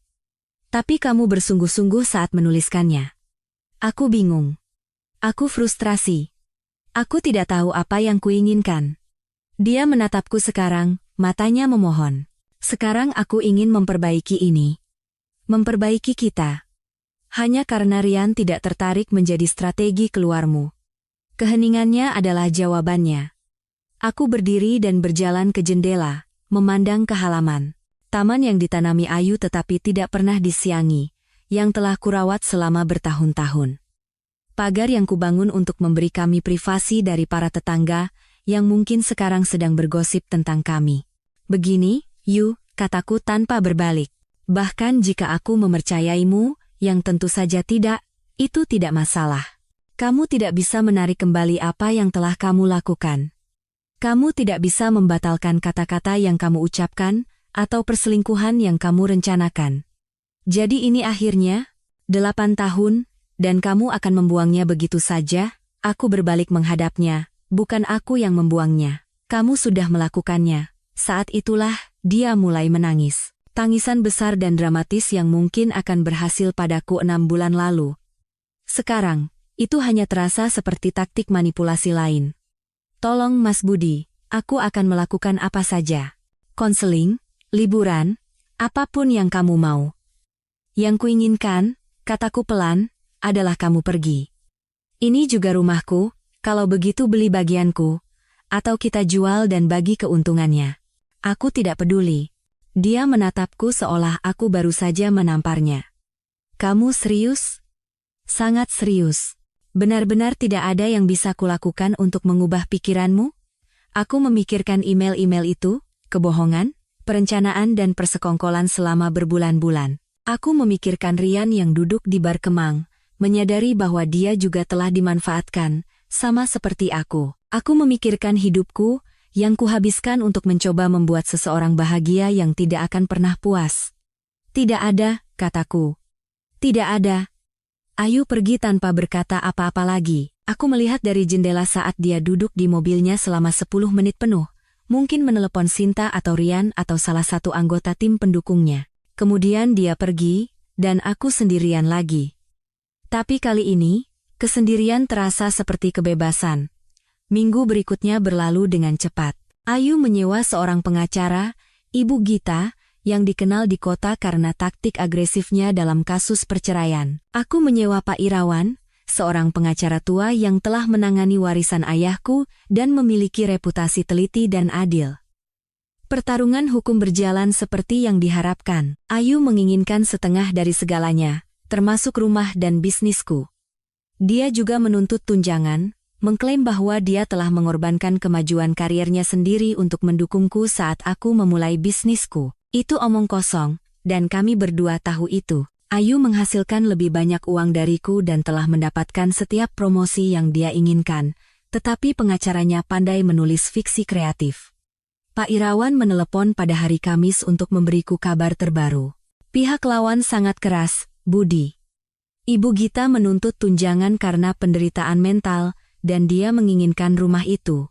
Tapi kamu bersungguh-sungguh saat menuliskannya. Aku bingung. Aku frustrasi. Aku tidak tahu apa yang kuinginkan. Dia menatapku sekarang, matanya memohon. Sekarang aku ingin memperbaiki ini. Memperbaiki kita. Hanya karena Rian tidak tertarik menjadi strategi keluarmu. Keheningannya adalah jawabannya. Aku berdiri dan berjalan ke jendela, memandang ke halaman. Taman yang ditanami Ayu tetapi tidak pernah disiangi, yang telah kurawat selama bertahun-tahun. Pagar yang kubangun untuk memberi kami privasi dari para tetangga, yang mungkin sekarang sedang bergosip tentang kami. Begini, Yu, kataku tanpa berbalik. Bahkan jika aku mempercayaimu, yang tentu saja tidak, itu tidak masalah. Kamu tidak bisa menarik kembali apa yang telah kamu lakukan. Kamu tidak bisa membatalkan kata-kata yang kamu ucapkan, atau perselingkuhan yang kamu rencanakan. Jadi ini akhirnya, 8 tahun, dan kamu akan membuangnya begitu saja. Aku berbalik menghadapnya, bukan aku yang membuangnya. Kamu sudah melakukannya. Saat itulah, dia mulai menangis. Tangisan besar dan dramatis yang mungkin akan berhasil padaku 6 bulan lalu. Sekarang, itu hanya terasa seperti taktik manipulasi lain. Tolong Mas Budi, aku akan melakukan apa saja. Konseling, liburan, apapun yang kamu mau. Yang kuinginkan, kataku pelan, adalah kamu pergi. Ini juga rumahku, kalau begitu beli bagianku, atau kita jual dan bagi keuntungannya. Aku tidak peduli. Dia menatapku seolah aku baru saja menamparnya. Kamu serius? Sangat serius. Benar-benar tidak ada yang bisa kulakukan untuk mengubah pikiranmu? Aku memikirkan email-email itu, kebohongan, perencanaan dan persekongkolan selama berbulan-bulan. Aku memikirkan Rian yang duduk di bar Kemang, menyadari bahwa dia juga telah dimanfaatkan, sama seperti aku. Aku memikirkan hidupku, yang kuhabiskan untuk mencoba membuat seseorang bahagia yang tidak akan pernah puas. Tidak ada, kataku. Tidak ada. Ayu pergi tanpa berkata apa-apa lagi. Aku melihat dari jendela saat dia duduk di mobilnya selama 10 menit penuh, mungkin menelepon Sinta atau Rian atau salah satu anggota tim pendukungnya. Kemudian dia pergi, dan aku sendirian lagi. Tapi kali ini, kesendirian terasa seperti kebebasan. Minggu berikutnya berlalu dengan cepat. Ayu menyewa seorang pengacara, Ibu Gita, yang dikenal di kota karena taktik agresifnya dalam kasus perceraian. Aku menyewa Pak Irawan, seorang pengacara tua yang telah menangani warisan ayahku dan memiliki reputasi teliti dan adil. Pertarungan hukum berjalan seperti yang diharapkan. Ayu menginginkan setengah dari segalanya, termasuk rumah dan bisnisku. Dia juga menuntut tunjangan, mengklaim bahwa dia telah mengorbankan kemajuan karirnya sendiri untuk mendukungku saat aku memulai bisnisku. Itu omong kosong, dan kami berdua tahu itu. Ayu menghasilkan lebih banyak uang dariku dan telah mendapatkan setiap promosi yang dia inginkan, tetapi pengacaranya pandai menulis fiksi kreatif. Pak Irawan menelepon pada hari Kamis untuk memberiku kabar terbaru. Pihak lawan sangat keras, Budi. Ibu Gita menuntut tunjangan karena penderitaan mental, dan dia menginginkan rumah itu.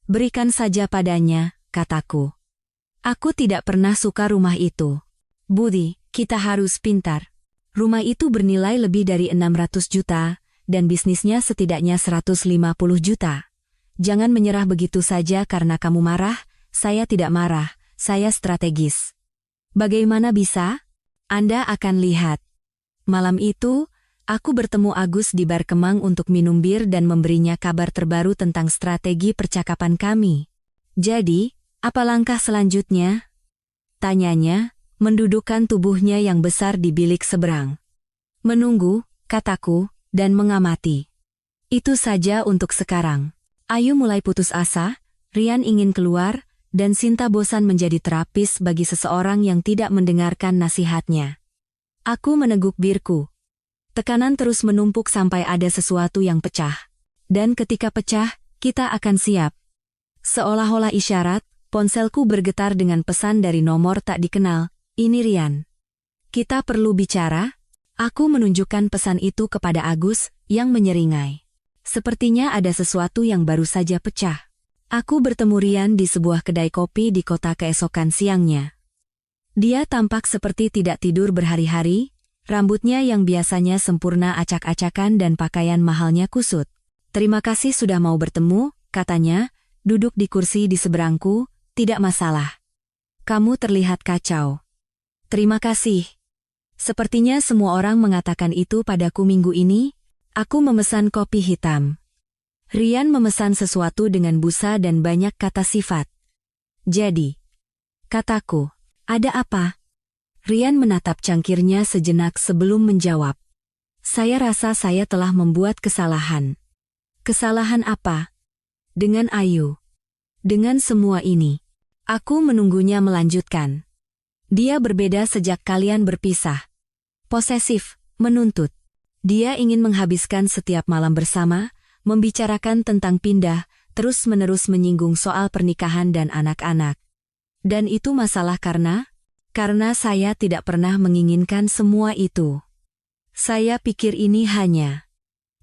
Berikan saja padanya, kataku. Aku tidak pernah suka rumah itu. Budi, kita harus pintar. Rumah itu bernilai lebih dari 600 juta, dan bisnisnya setidaknya 150 juta. Jangan menyerah begitu saja karena kamu marah. Saya tidak marah, saya strategis. Bagaimana bisa? Anda akan lihat. Malam itu, aku bertemu Agus di bar Kemang untuk minum bir dan memberinya kabar terbaru tentang strategi percakapan kami. Jadi, apa langkah selanjutnya? Tanyanya, mendudukkan tubuhnya yang besar di bilik seberang. Menunggu, kataku, dan mengamati. Itu saja untuk sekarang. Ayu mulai putus asa, Rian ingin keluar, dan Sinta bosan menjadi terapis bagi seseorang yang tidak mendengarkan nasihatnya. Aku meneguk birku. Tekanan terus menumpuk sampai ada sesuatu yang pecah. Dan ketika pecah, kita akan siap. Seolah-olah isyarat, ponselku bergetar dengan pesan dari nomor tak dikenal. Ini Rian. Kita perlu bicara. Aku menunjukkan pesan itu kepada Agus, yang menyeringai. Sepertinya ada sesuatu yang baru saja pecah. Aku bertemu Rian di sebuah kedai kopi di kota keesokan siangnya. Dia tampak seperti tidak tidur berhari-hari, rambutnya yang biasanya sempurna acak-acakan dan pakaian mahalnya kusut. Terima kasih sudah mau bertemu, katanya, duduk di kursi di seberangku, tidak masalah. Kamu terlihat kacau. Terima kasih. Sepertinya semua orang mengatakan itu padaku minggu ini. Aku memesan kopi hitam. Rian memesan sesuatu dengan busa dan banyak kata sifat. Jadi, kataku, ada apa? Rian menatap cangkirnya sejenak sebelum menjawab. Saya rasa saya telah membuat kesalahan. Kesalahan apa? Dengan Ayu. Dengan semua ini. Aku menunggunya melanjutkan. Dia berbeda sejak kalian berpisah. Posesif, menuntut. Dia ingin menghabiskan setiap malam bersama, membicarakan tentang pindah, terus-menerus menyinggung soal pernikahan dan anak-anak. Dan itu masalah karena saya tidak pernah menginginkan semua itu. Saya pikir ini hanya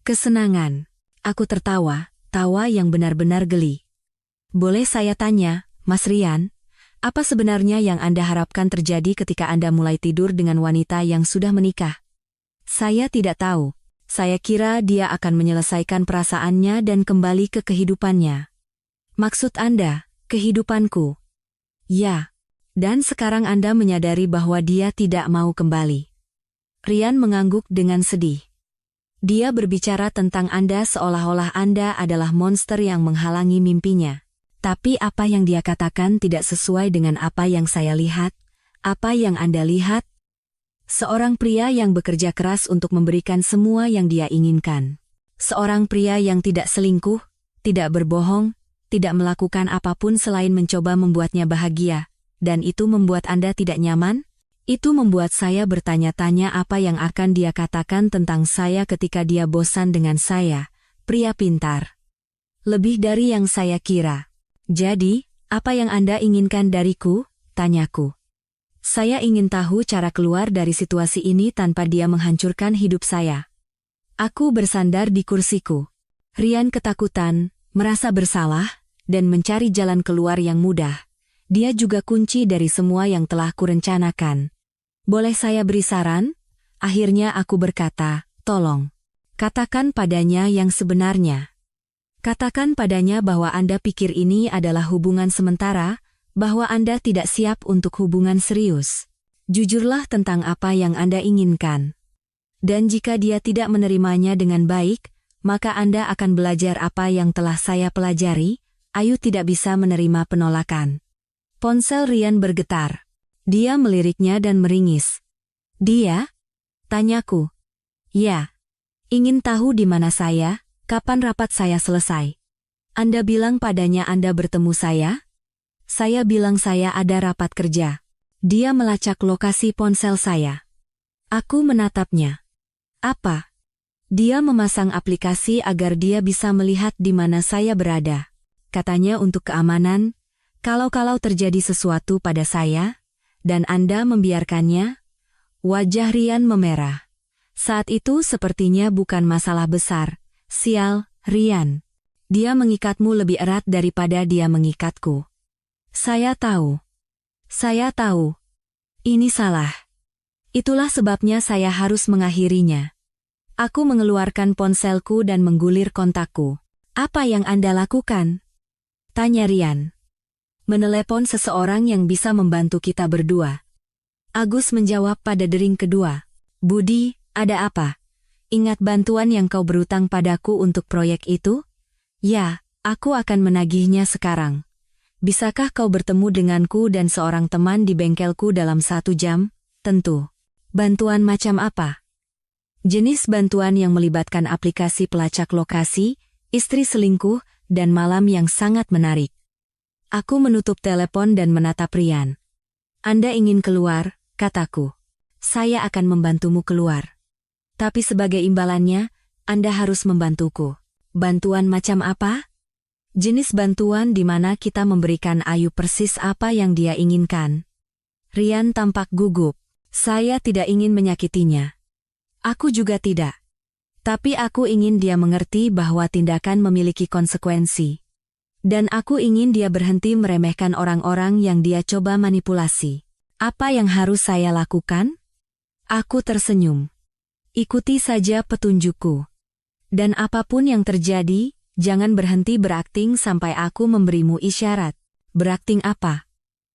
kesenangan. Aku tertawa, tawa yang benar-benar geli. Boleh saya tanya, Mas Rian, apa sebenarnya yang Anda harapkan terjadi ketika Anda mulai tidur dengan wanita yang sudah menikah? Saya tidak tahu. Saya kira dia akan menyelesaikan perasaannya dan kembali ke kehidupannya. Maksud Anda, kehidupanku? Ya. Dan sekarang Anda menyadari bahwa dia tidak mau kembali. Rian mengangguk dengan sedih. Dia berbicara tentang Anda seolah-olah Anda adalah monster yang menghalangi mimpinya. Tapi apa yang dia katakan tidak sesuai dengan apa yang saya lihat. Apa yang Anda lihat? Seorang pria yang bekerja keras untuk memberikan semua yang dia inginkan. Seorang pria yang tidak selingkuh, tidak berbohong, tidak melakukan apapun selain mencoba membuatnya bahagia. Dan itu membuat Anda tidak nyaman? Itu membuat saya bertanya-tanya apa yang akan dia katakan tentang saya ketika dia bosan dengan saya, pria pintar. Lebih dari yang saya kira. Jadi, apa yang Anda inginkan dariku? Tanyaku. Saya ingin tahu cara keluar dari situasi ini tanpa dia menghancurkan hidup saya. Aku bersandar di kursiku. Rian ketakutan, merasa bersalah, dan mencari jalan keluar yang mudah. Dia juga kunci dari semua yang telah kurencanakan. Boleh saya beri saran? Akhirnya aku berkata, tolong. Katakan padanya yang sebenarnya. Katakan padanya bahwa Anda pikir ini adalah hubungan sementara, bahwa Anda tidak siap untuk hubungan serius. Jujurlah tentang apa yang Anda inginkan. Dan jika dia tidak menerimanya dengan baik, maka Anda akan belajar apa yang telah saya pelajari. Ayu tidak bisa menerima penolakan. Ponsel Rian bergetar. Dia meliriknya dan meringis. Dia? Tanyaku. Ya. Ingin tahu di mana saya, kapan rapat saya selesai. Anda bilang padanya Anda bertemu saya? Saya bilang saya ada rapat kerja. Dia melacak lokasi ponsel saya. Aku menatapnya. Apa? Dia memasang aplikasi agar dia bisa melihat di mana saya berada. Katanya untuk keamanan, Kalau terjadi sesuatu pada saya, dan Anda membiarkannya, wajah Rian memerah. Saat itu sepertinya bukan masalah besar. Sial, Rian. Dia mengikatmu lebih erat daripada dia mengikatku. Saya tahu. Saya tahu. Ini salah. Itulah sebabnya saya harus mengakhirinya. Aku mengeluarkan ponselku dan menggulir kontakku. Apa yang Anda lakukan? Tanya Rian. Menelepon seseorang yang bisa membantu kita berdua. Agus menjawab pada dering kedua. Budi, ada apa? Ingat bantuan yang kau berutang padaku untuk proyek itu? Ya, aku akan menagihnya sekarang. Bisakah kau bertemu denganku dan seorang teman di bengkelku dalam 1 jam? Tentu. Bantuan macam apa? Jenis bantuan yang melibatkan aplikasi pelacak lokasi, istri selingkuh, dan malam yang sangat menarik. Aku menutup telepon dan menatap Rian. Anda ingin keluar, kataku. Saya akan membantumu keluar. Tapi sebagai imbalannya, Anda harus membantuku. Bantuan macam apa? Jenis bantuan di mana kita memberikan Ayu persis apa yang dia inginkan. Rian tampak gugup. Saya tidak ingin menyakitinya. Aku juga tidak. Tapi aku ingin dia mengerti bahwa tindakan memiliki konsekuensi. Dan aku ingin dia berhenti meremehkan orang-orang yang dia coba manipulasi. Apa yang harus saya lakukan? Aku tersenyum. Ikuti saja petunjukku. Dan apapun yang terjadi, jangan berhenti berakting sampai aku memberimu isyarat. Berakting apa?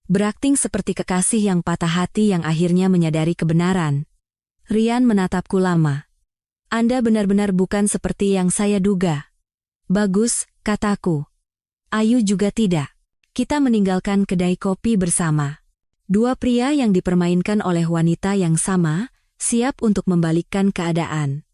Berakting seperti kekasih yang patah hati yang akhirnya menyadari kebenaran. Rian menatapku lama. Anda benar-benar bukan seperti yang saya duga. Bagus, kataku. Ayu juga tidak. Kita meninggalkan kedai kopi bersama. 2 pria yang dipermainkan oleh wanita yang sama, siap untuk membalikkan keadaan.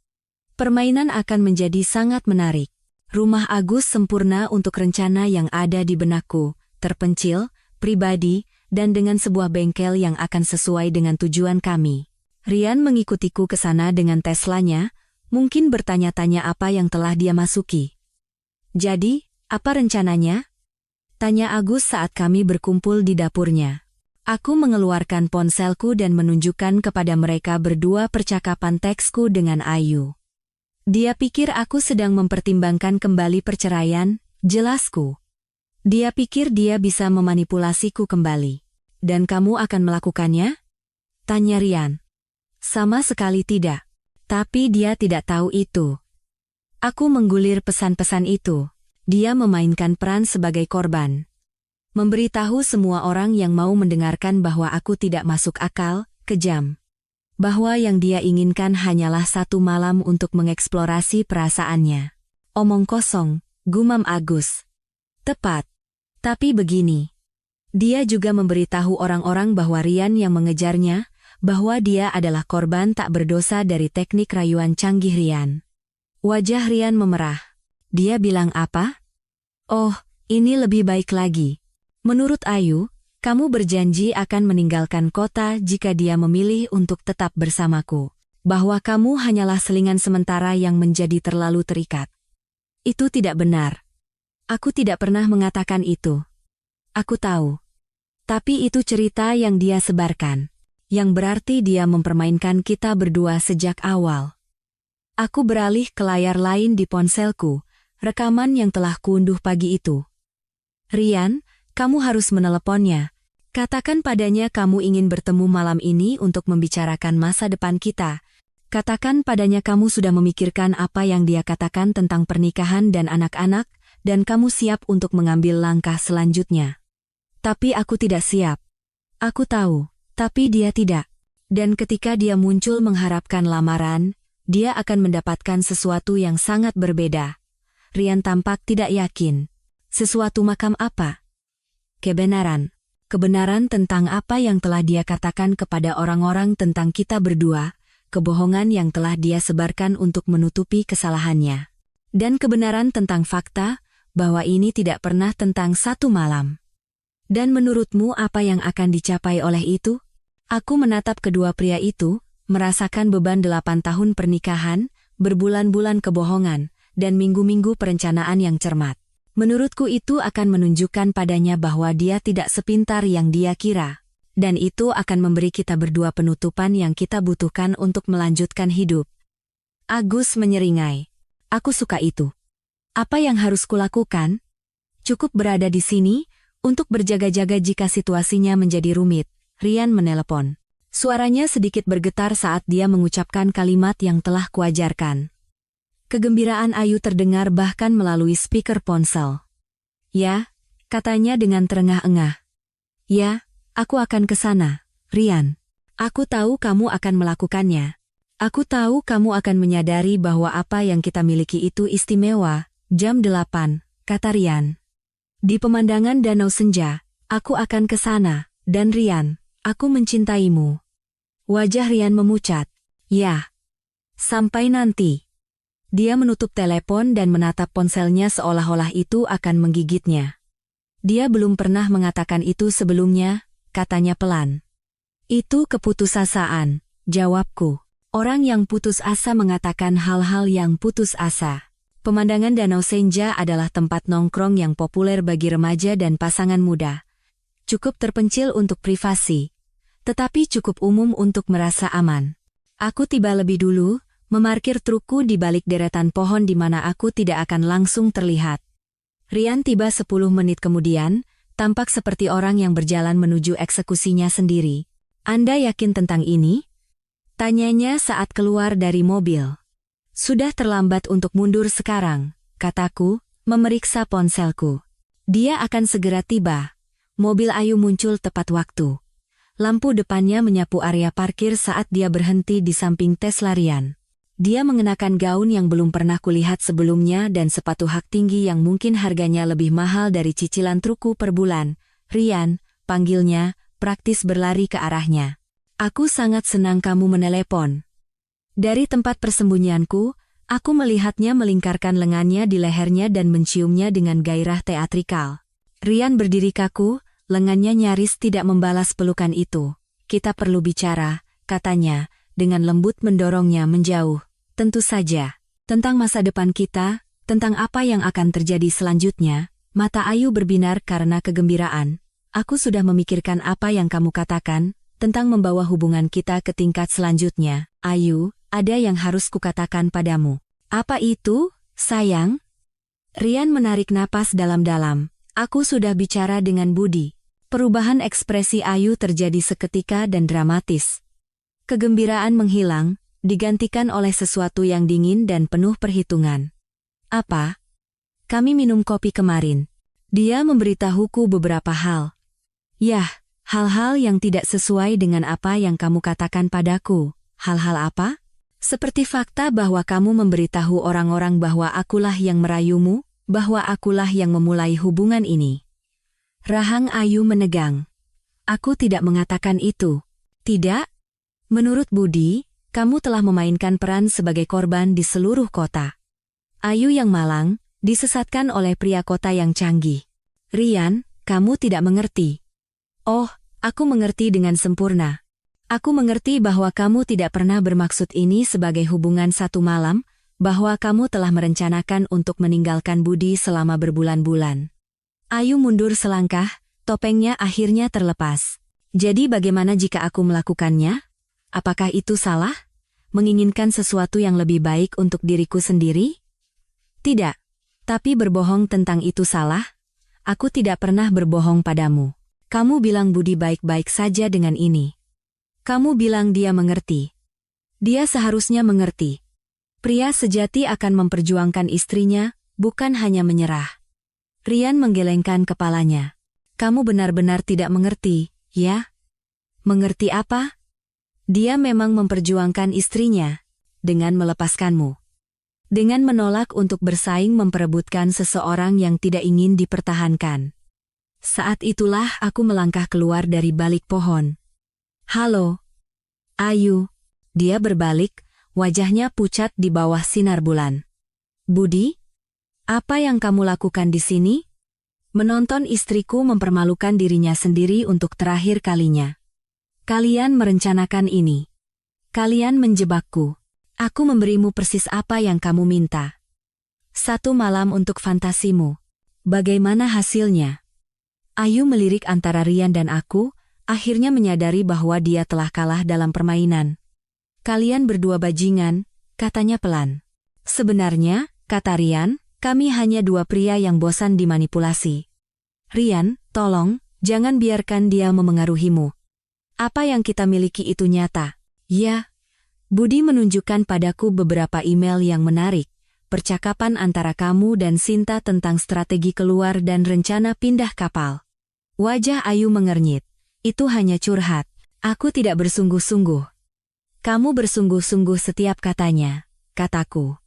Permainan akan menjadi sangat menarik. Rumah Agus sempurna untuk rencana yang ada di benakku, terpencil, pribadi, dan dengan sebuah bengkel yang akan sesuai dengan tujuan kami. Rian mengikutiku ke sana dengan Teslanya, mungkin bertanya-tanya apa yang telah dia masuki. Jadi, apa rencananya? Tanya Agus saat kami berkumpul di dapurnya. Aku mengeluarkan ponselku dan menunjukkan kepada mereka berdua percakapan teksku dengan Ayu. Dia pikir aku sedang mempertimbangkan kembali perceraian, jelasku. Dia pikir dia bisa memanipulasiku kembali. Dan kamu akan melakukannya? Tanya Rian. Sama sekali tidak. Tapi dia tidak tahu itu. Aku menggulir pesan-pesan itu. Dia memainkan peran sebagai korban. Memberitahu semua orang yang mau mendengarkan bahwa aku tidak masuk akal, kejam. Bahwa yang dia inginkan hanyalah 1 malam untuk mengeksplorasi perasaannya. Omong kosong, gumam Agus. Tepat. Tapi begini. Dia juga memberitahu orang-orang bahwa Rian yang mengejarnya, bahwa dia adalah korban tak berdosa dari teknik rayuan canggih Rian. Wajah Rian memerah. Dia bilang apa? Oh, ini lebih baik lagi. Menurut Ayu, kamu berjanji akan meninggalkan kota jika dia memilih untuk tetap bersamaku. Bahwa kamu hanyalah selingan sementara yang menjadi terlalu terikat. Itu tidak benar. Aku tidak pernah mengatakan itu. Aku tahu. Tapi itu cerita yang dia sebarkan. Yang berarti dia mempermainkan kita berdua sejak awal. Aku beralih ke layar lain di ponselku, rekaman yang telah kuunduh pagi itu. Rian, kamu harus meneleponnya. Katakan padanya kamu ingin bertemu malam ini untuk membicarakan masa depan kita. Katakan padanya kamu sudah memikirkan apa yang dia katakan tentang pernikahan dan anak-anak, dan kamu siap untuk mengambil langkah selanjutnya. Tapi aku tidak siap. Aku tahu, tapi dia tidak. Dan ketika dia muncul mengharapkan lamaran, dia akan mendapatkan sesuatu yang sangat berbeda. Rian tampak tidak yakin. Sesuatu macam apa? Kebenaran. Kebenaran tentang apa yang telah dia katakan kepada orang-orang tentang kita berdua, kebohongan yang telah dia sebarkan untuk menutupi kesalahannya. Dan kebenaran tentang fakta, bahwa ini tidak pernah tentang 1 malam. Dan menurutmu apa yang akan dicapai oleh itu? Aku menatap kedua pria itu, merasakan beban 8 tahun pernikahan, berbulan-bulan kebohongan, dan minggu-minggu perencanaan yang cermat. Menurutku itu akan menunjukkan padanya bahwa dia tidak sepintar yang dia kira. Dan itu akan memberi kita berdua penutupan yang kita butuhkan untuk melanjutkan hidup. Agus menyeringai. Aku suka itu. Apa yang harus kulakukan? Cukup berada di sini, untuk berjaga-jaga jika situasinya menjadi rumit. Rian menelepon. Suaranya sedikit bergetar saat dia mengucapkan kalimat yang telah kuajarkan. Kegembiraan Ayu terdengar bahkan melalui speaker ponsel. Ya, katanya dengan terengah-engah. Ya, aku akan ke sana, Rian. Aku tahu kamu akan melakukannya. Aku tahu kamu akan menyadari bahwa apa yang kita miliki itu istimewa. Jam 8, kata Rian. Di pemandangan danau senja, aku akan ke sana, dan Rian, aku mencintaimu. Wajah Rian memucat. Ya. Sampai nanti. Dia menutup telepon dan menatap ponselnya seolah-olah itu akan menggigitnya. Dia belum pernah mengatakan itu sebelumnya, katanya pelan. Itu keputusasaan, jawabku. Orang yang putus asa mengatakan hal-hal yang putus asa. Pemandangan Danau Senja adalah tempat nongkrong yang populer bagi remaja dan pasangan muda. Cukup terpencil untuk privasi, tetapi cukup umum untuk merasa aman. Aku tiba lebih dulu, memarkir trukku di balik deretan pohon di mana aku tidak akan langsung terlihat. Rian tiba 10 menit kemudian, tampak seperti orang yang berjalan menuju eksekusinya sendiri. Anda yakin tentang ini? Tanyanya saat keluar dari mobil. Sudah terlambat untuk mundur sekarang, kataku, memeriksa ponselku. Dia akan segera tiba. Mobil Ayu muncul tepat waktu. Lampu depannya menyapu area parkir saat dia berhenti di samping Tesla Rian. Dia mengenakan gaun yang belum pernah kulihat sebelumnya dan sepatu hak tinggi yang mungkin harganya lebih mahal dari cicilan trukku per bulan. Rian, panggilnya, praktis berlari ke arahnya. Aku sangat senang kamu menelepon. Dari tempat persembunyianku, aku melihatnya melingkarkan lengannya di lehernya dan menciumnya dengan gairah teatrikal. Rian berdiri kaku, lengannya nyaris tidak membalas pelukan itu. Kita perlu bicara, katanya, dengan lembut mendorongnya menjauh. Tentu saja. Tentang masa depan kita, tentang apa yang akan terjadi selanjutnya. Mata Ayu berbinar karena kegembiraan. Aku sudah memikirkan apa yang kamu katakan, tentang membawa hubungan kita ke tingkat selanjutnya. Ayu, ada yang harus kukatakan padamu. Apa itu, sayang? Rian menarik napas dalam-dalam. Aku sudah bicara dengan Budi. Perubahan ekspresi Ayu terjadi seketika dan dramatis. Kegembiraan menghilang, digantikan oleh sesuatu yang dingin dan penuh perhitungan. Apa? Kami minum kopi kemarin. Dia memberitahuku beberapa hal. Yah, hal-hal yang tidak sesuai dengan apa yang kamu katakan padaku. Hal-hal apa? Seperti fakta bahwa kamu memberitahu orang-orang bahwa akulah yang merayumu, bahwa akulah yang memulai hubungan ini. Rahang Ayu menegang. Aku tidak mengatakan itu. Tidak? Menurut Budi, kamu telah memainkan peran sebagai korban di seluruh kota. Ayu yang malang, disesatkan oleh pria kota yang canggih. Rian, kamu tidak mengerti. Oh, aku mengerti dengan sempurna. Aku mengerti bahwa kamu tidak pernah bermaksud ini sebagai hubungan satu malam, bahwa kamu telah merencanakan untuk meninggalkan Budi selama berbulan-bulan. Ayu mundur selangkah, topengnya akhirnya terlepas. Jadi bagaimana jika aku melakukannya? Apakah itu salah? Menginginkan sesuatu yang lebih baik untuk diriku sendiri? Tidak. Tapi berbohong tentang itu salah? Aku tidak pernah berbohong padamu. Kamu bilang Budi baik-baik saja dengan ini. Kamu bilang dia mengerti. Dia seharusnya mengerti. Pria sejati akan memperjuangkan istrinya, bukan hanya menyerah. Rian menggelengkan kepalanya. Kamu benar-benar tidak mengerti, ya? Mengerti apa? Dia memang memperjuangkan istrinya, dengan melepaskanmu. Dengan menolak untuk bersaing memperebutkan seseorang yang tidak ingin dipertahankan. Saat itulah aku melangkah keluar dari balik pohon. Halo, Ayu. Dia berbalik, wajahnya pucat di bawah sinar bulan. Budi? Apa yang kamu lakukan di sini? Menonton istriku mempermalukan dirinya sendiri untuk terakhir kalinya. Kalian merencanakan ini. Kalian menjebakku. Aku memberimu persis apa yang kamu minta. 1 malam untuk fantasimu. Bagaimana hasilnya? Ayu melirik antara Rian dan aku, akhirnya menyadari bahwa dia telah kalah dalam permainan. Kalian berdua bajingan, katanya pelan. Sebenarnya, kata Rian, kami hanya dua pria yang bosan dimanipulasi. Rian, tolong, jangan biarkan dia memengaruhimu. Apa yang kita miliki itu nyata. Ya. Budi menunjukkan padaku beberapa email yang menarik. Percakapan antara kamu dan Sinta tentang strategi keluar dan rencana pindah kapal. Wajah Ayu mengernyit. Itu hanya curhat. Aku tidak bersungguh-sungguh. Kamu bersungguh-sungguh setiap katanya, kataku.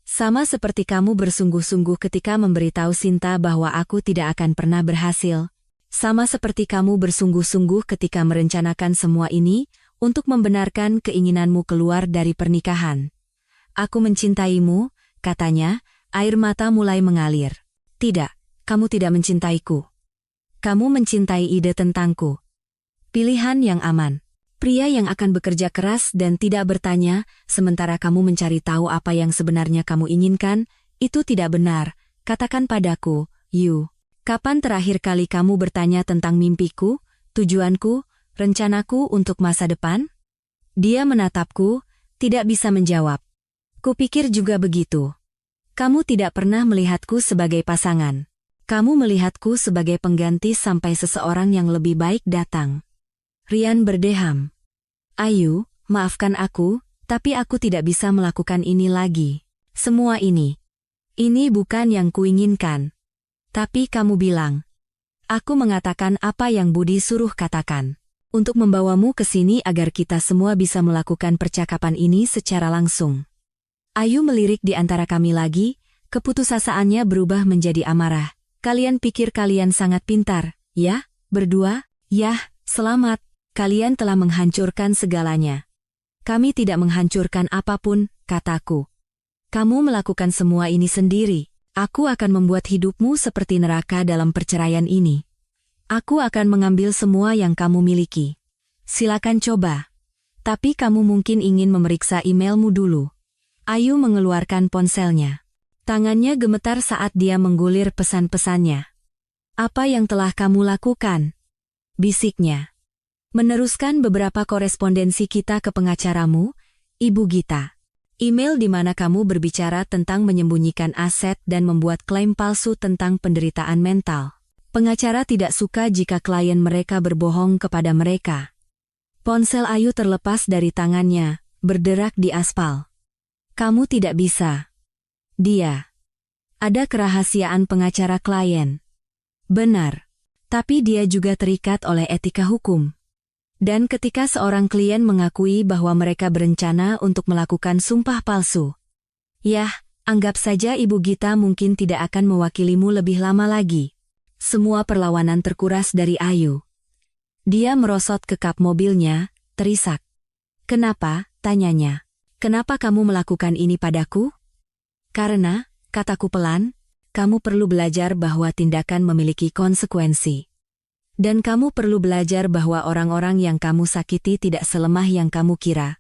Sama seperti kamu bersungguh-sungguh ketika memberitahu Sinta bahwa aku tidak akan pernah berhasil. Sama seperti kamu bersungguh-sungguh ketika merencanakan semua ini untuk membenarkan keinginanmu keluar dari pernikahan. Aku mencintaimu, katanya, air mata mulai mengalir. Tidak, kamu tidak mencintaiku. Kamu mencintai ide tentangku. Pilihan yang aman. Pria yang akan bekerja keras dan tidak bertanya, sementara kamu mencari tahu apa yang sebenarnya kamu inginkan, itu tidak benar. Katakan padaku, Yu. Kapan terakhir kali kamu bertanya tentang mimpiku, tujuanku, rencanaku untuk masa depan? Dia menatapku, tidak bisa menjawab. Kupikir juga begitu. Kamu tidak pernah melihatku sebagai pasangan. Kamu melihatku sebagai pengganti sampai seseorang yang lebih baik datang. Rian berdeham. Ayu, maafkan aku, tapi aku tidak bisa melakukan ini lagi. Semua ini. Ini bukan yang kuinginkan. Tapi kamu bilang. Aku mengatakan apa yang Budi suruh katakan. Untuk membawamu ke sini agar kita semua bisa melakukan percakapan ini secara langsung. Ayu melirik di antara kami lagi, keputusasaannya berubah menjadi amarah. Kalian pikir kalian sangat pintar, ya, berdua? Yah, selamat. Kalian telah menghancurkan segalanya. Kami tidak menghancurkan apapun, kataku. Kamu melakukan semua ini sendiri. Aku akan membuat hidupmu seperti neraka dalam perceraian ini. Aku akan mengambil semua yang kamu miliki. Silakan coba. Tapi kamu mungkin ingin memeriksa emailmu dulu. Ayu mengeluarkan ponselnya. Tangannya gemetar saat dia menggulir pesan-pesannya. Apa yang telah kamu lakukan? Bisiknya. Meneruskan beberapa korespondensi kita ke pengacaramu, Ibu Gita. Email di mana kamu berbicara tentang menyembunyikan aset dan membuat klaim palsu tentang penderitaan mental. Pengacara tidak suka jika klien mereka berbohong kepada mereka. Ponsel Ayu terlepas dari tangannya, berderak di aspal. Kamu tidak bisa. Dia. Ada kerahasiaan pengacara klien. Benar. Tapi dia juga terikat oleh etika hukum. Dan ketika seorang klien mengakui bahwa mereka berencana untuk melakukan sumpah palsu. Yah, anggap saja Ibu Gita mungkin tidak akan mewakilimu lebih lama lagi. Semua perlawanan terkuras dari Ayu. Dia merosot ke kap mobilnya, terisak. Kenapa, tanyanya. Kenapa kamu melakukan ini padaku? Karena, kataku pelan, kamu perlu belajar bahwa tindakan memiliki konsekuensi. Dan kamu perlu belajar bahwa orang-orang yang kamu sakiti tidak selemah yang kamu kira.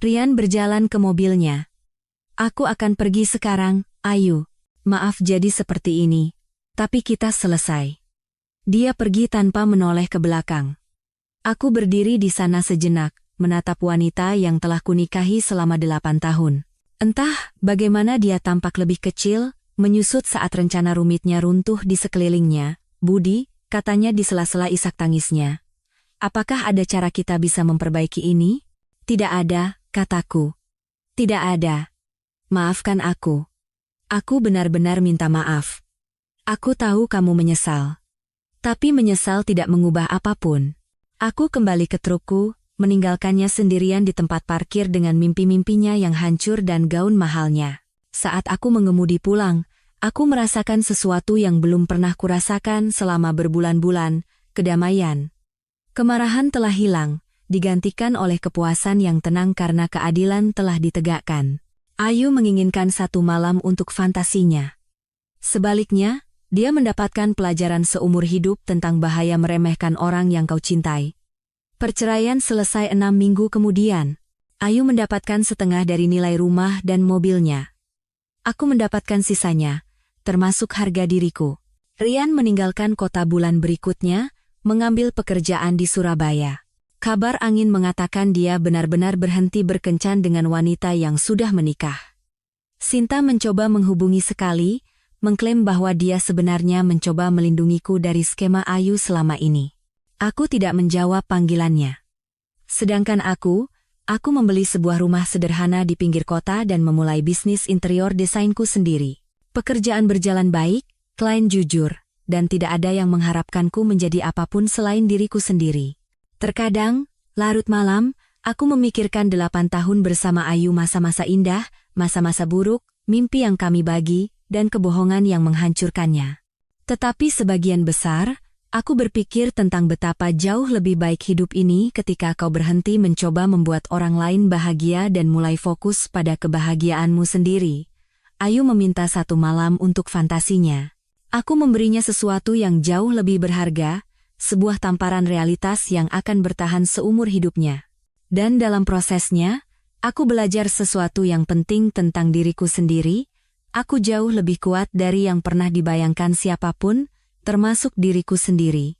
Rian berjalan ke mobilnya. Aku akan pergi sekarang, Ayu. Maaf jadi seperti ini. Tapi kita selesai. Dia pergi tanpa menoleh ke belakang. Aku berdiri di sana sejenak, menatap wanita yang telah kunikahi selama 8 tahun. Entah bagaimana dia tampak lebih kecil, menyusut saat rencana rumitnya runtuh di sekelilingnya. Budi, katanya di sela-sela isak tangisnya. Apakah ada cara kita bisa memperbaiki ini? Tidak ada, kataku. Tidak ada. Maafkan aku. Aku benar-benar minta maaf. Aku tahu kamu menyesal. Tapi menyesal tidak mengubah apapun. Aku kembali ke trukku, meninggalkannya sendirian di tempat parkir dengan mimpi-mimpinya yang hancur dan gaun mahalnya. Saat aku mengemudi pulang, aku merasakan sesuatu yang belum pernah kurasakan selama berbulan-bulan, kedamaian. Kemarahan telah hilang, digantikan oleh kepuasan yang tenang karena keadilan telah ditegakkan. Ayu menginginkan satu malam untuk fantasinya. Sebaliknya, dia mendapatkan pelajaran seumur hidup tentang bahaya meremehkan orang yang kau cintai. Perceraian selesai 6 minggu kemudian. Ayu mendapatkan setengah dari nilai rumah dan mobilnya. Aku mendapatkan sisanya, termasuk harga diriku. Rian meninggalkan kota bulan berikutnya, mengambil pekerjaan di Surabaya. Kabar angin mengatakan dia benar-benar berhenti berkencan dengan wanita yang sudah menikah. Sinta mencoba menghubungi sekali, mengklaim bahwa dia sebenarnya mencoba melindungiku dari skema Ayu selama ini. Aku tidak menjawab panggilannya. Sedangkan aku membeli sebuah rumah sederhana di pinggir kota dan memulai bisnis interior desainku sendiri. Pekerjaan berjalan baik, klien jujur, dan tidak ada yang mengharapkanku menjadi apapun selain diriku sendiri. Terkadang, larut malam, aku memikirkan 8 tahun bersama Ayu, masa-masa indah, masa-masa buruk, mimpi yang kami bagi, dan kebohongan yang menghancurkannya. Tetapi sebagian besar, aku berpikir tentang betapa jauh lebih baik hidup ini ketika kau berhenti mencoba membuat orang lain bahagia dan mulai fokus pada kebahagiaanmu sendiri. Ayu meminta satu malam untuk fantasinya. Aku memberinya sesuatu yang jauh lebih berharga, sebuah tamparan realitas yang akan bertahan seumur hidupnya. Dan dalam prosesnya, aku belajar sesuatu yang penting tentang diriku sendiri. Aku jauh lebih kuat dari yang pernah dibayangkan siapapun, termasuk diriku sendiri.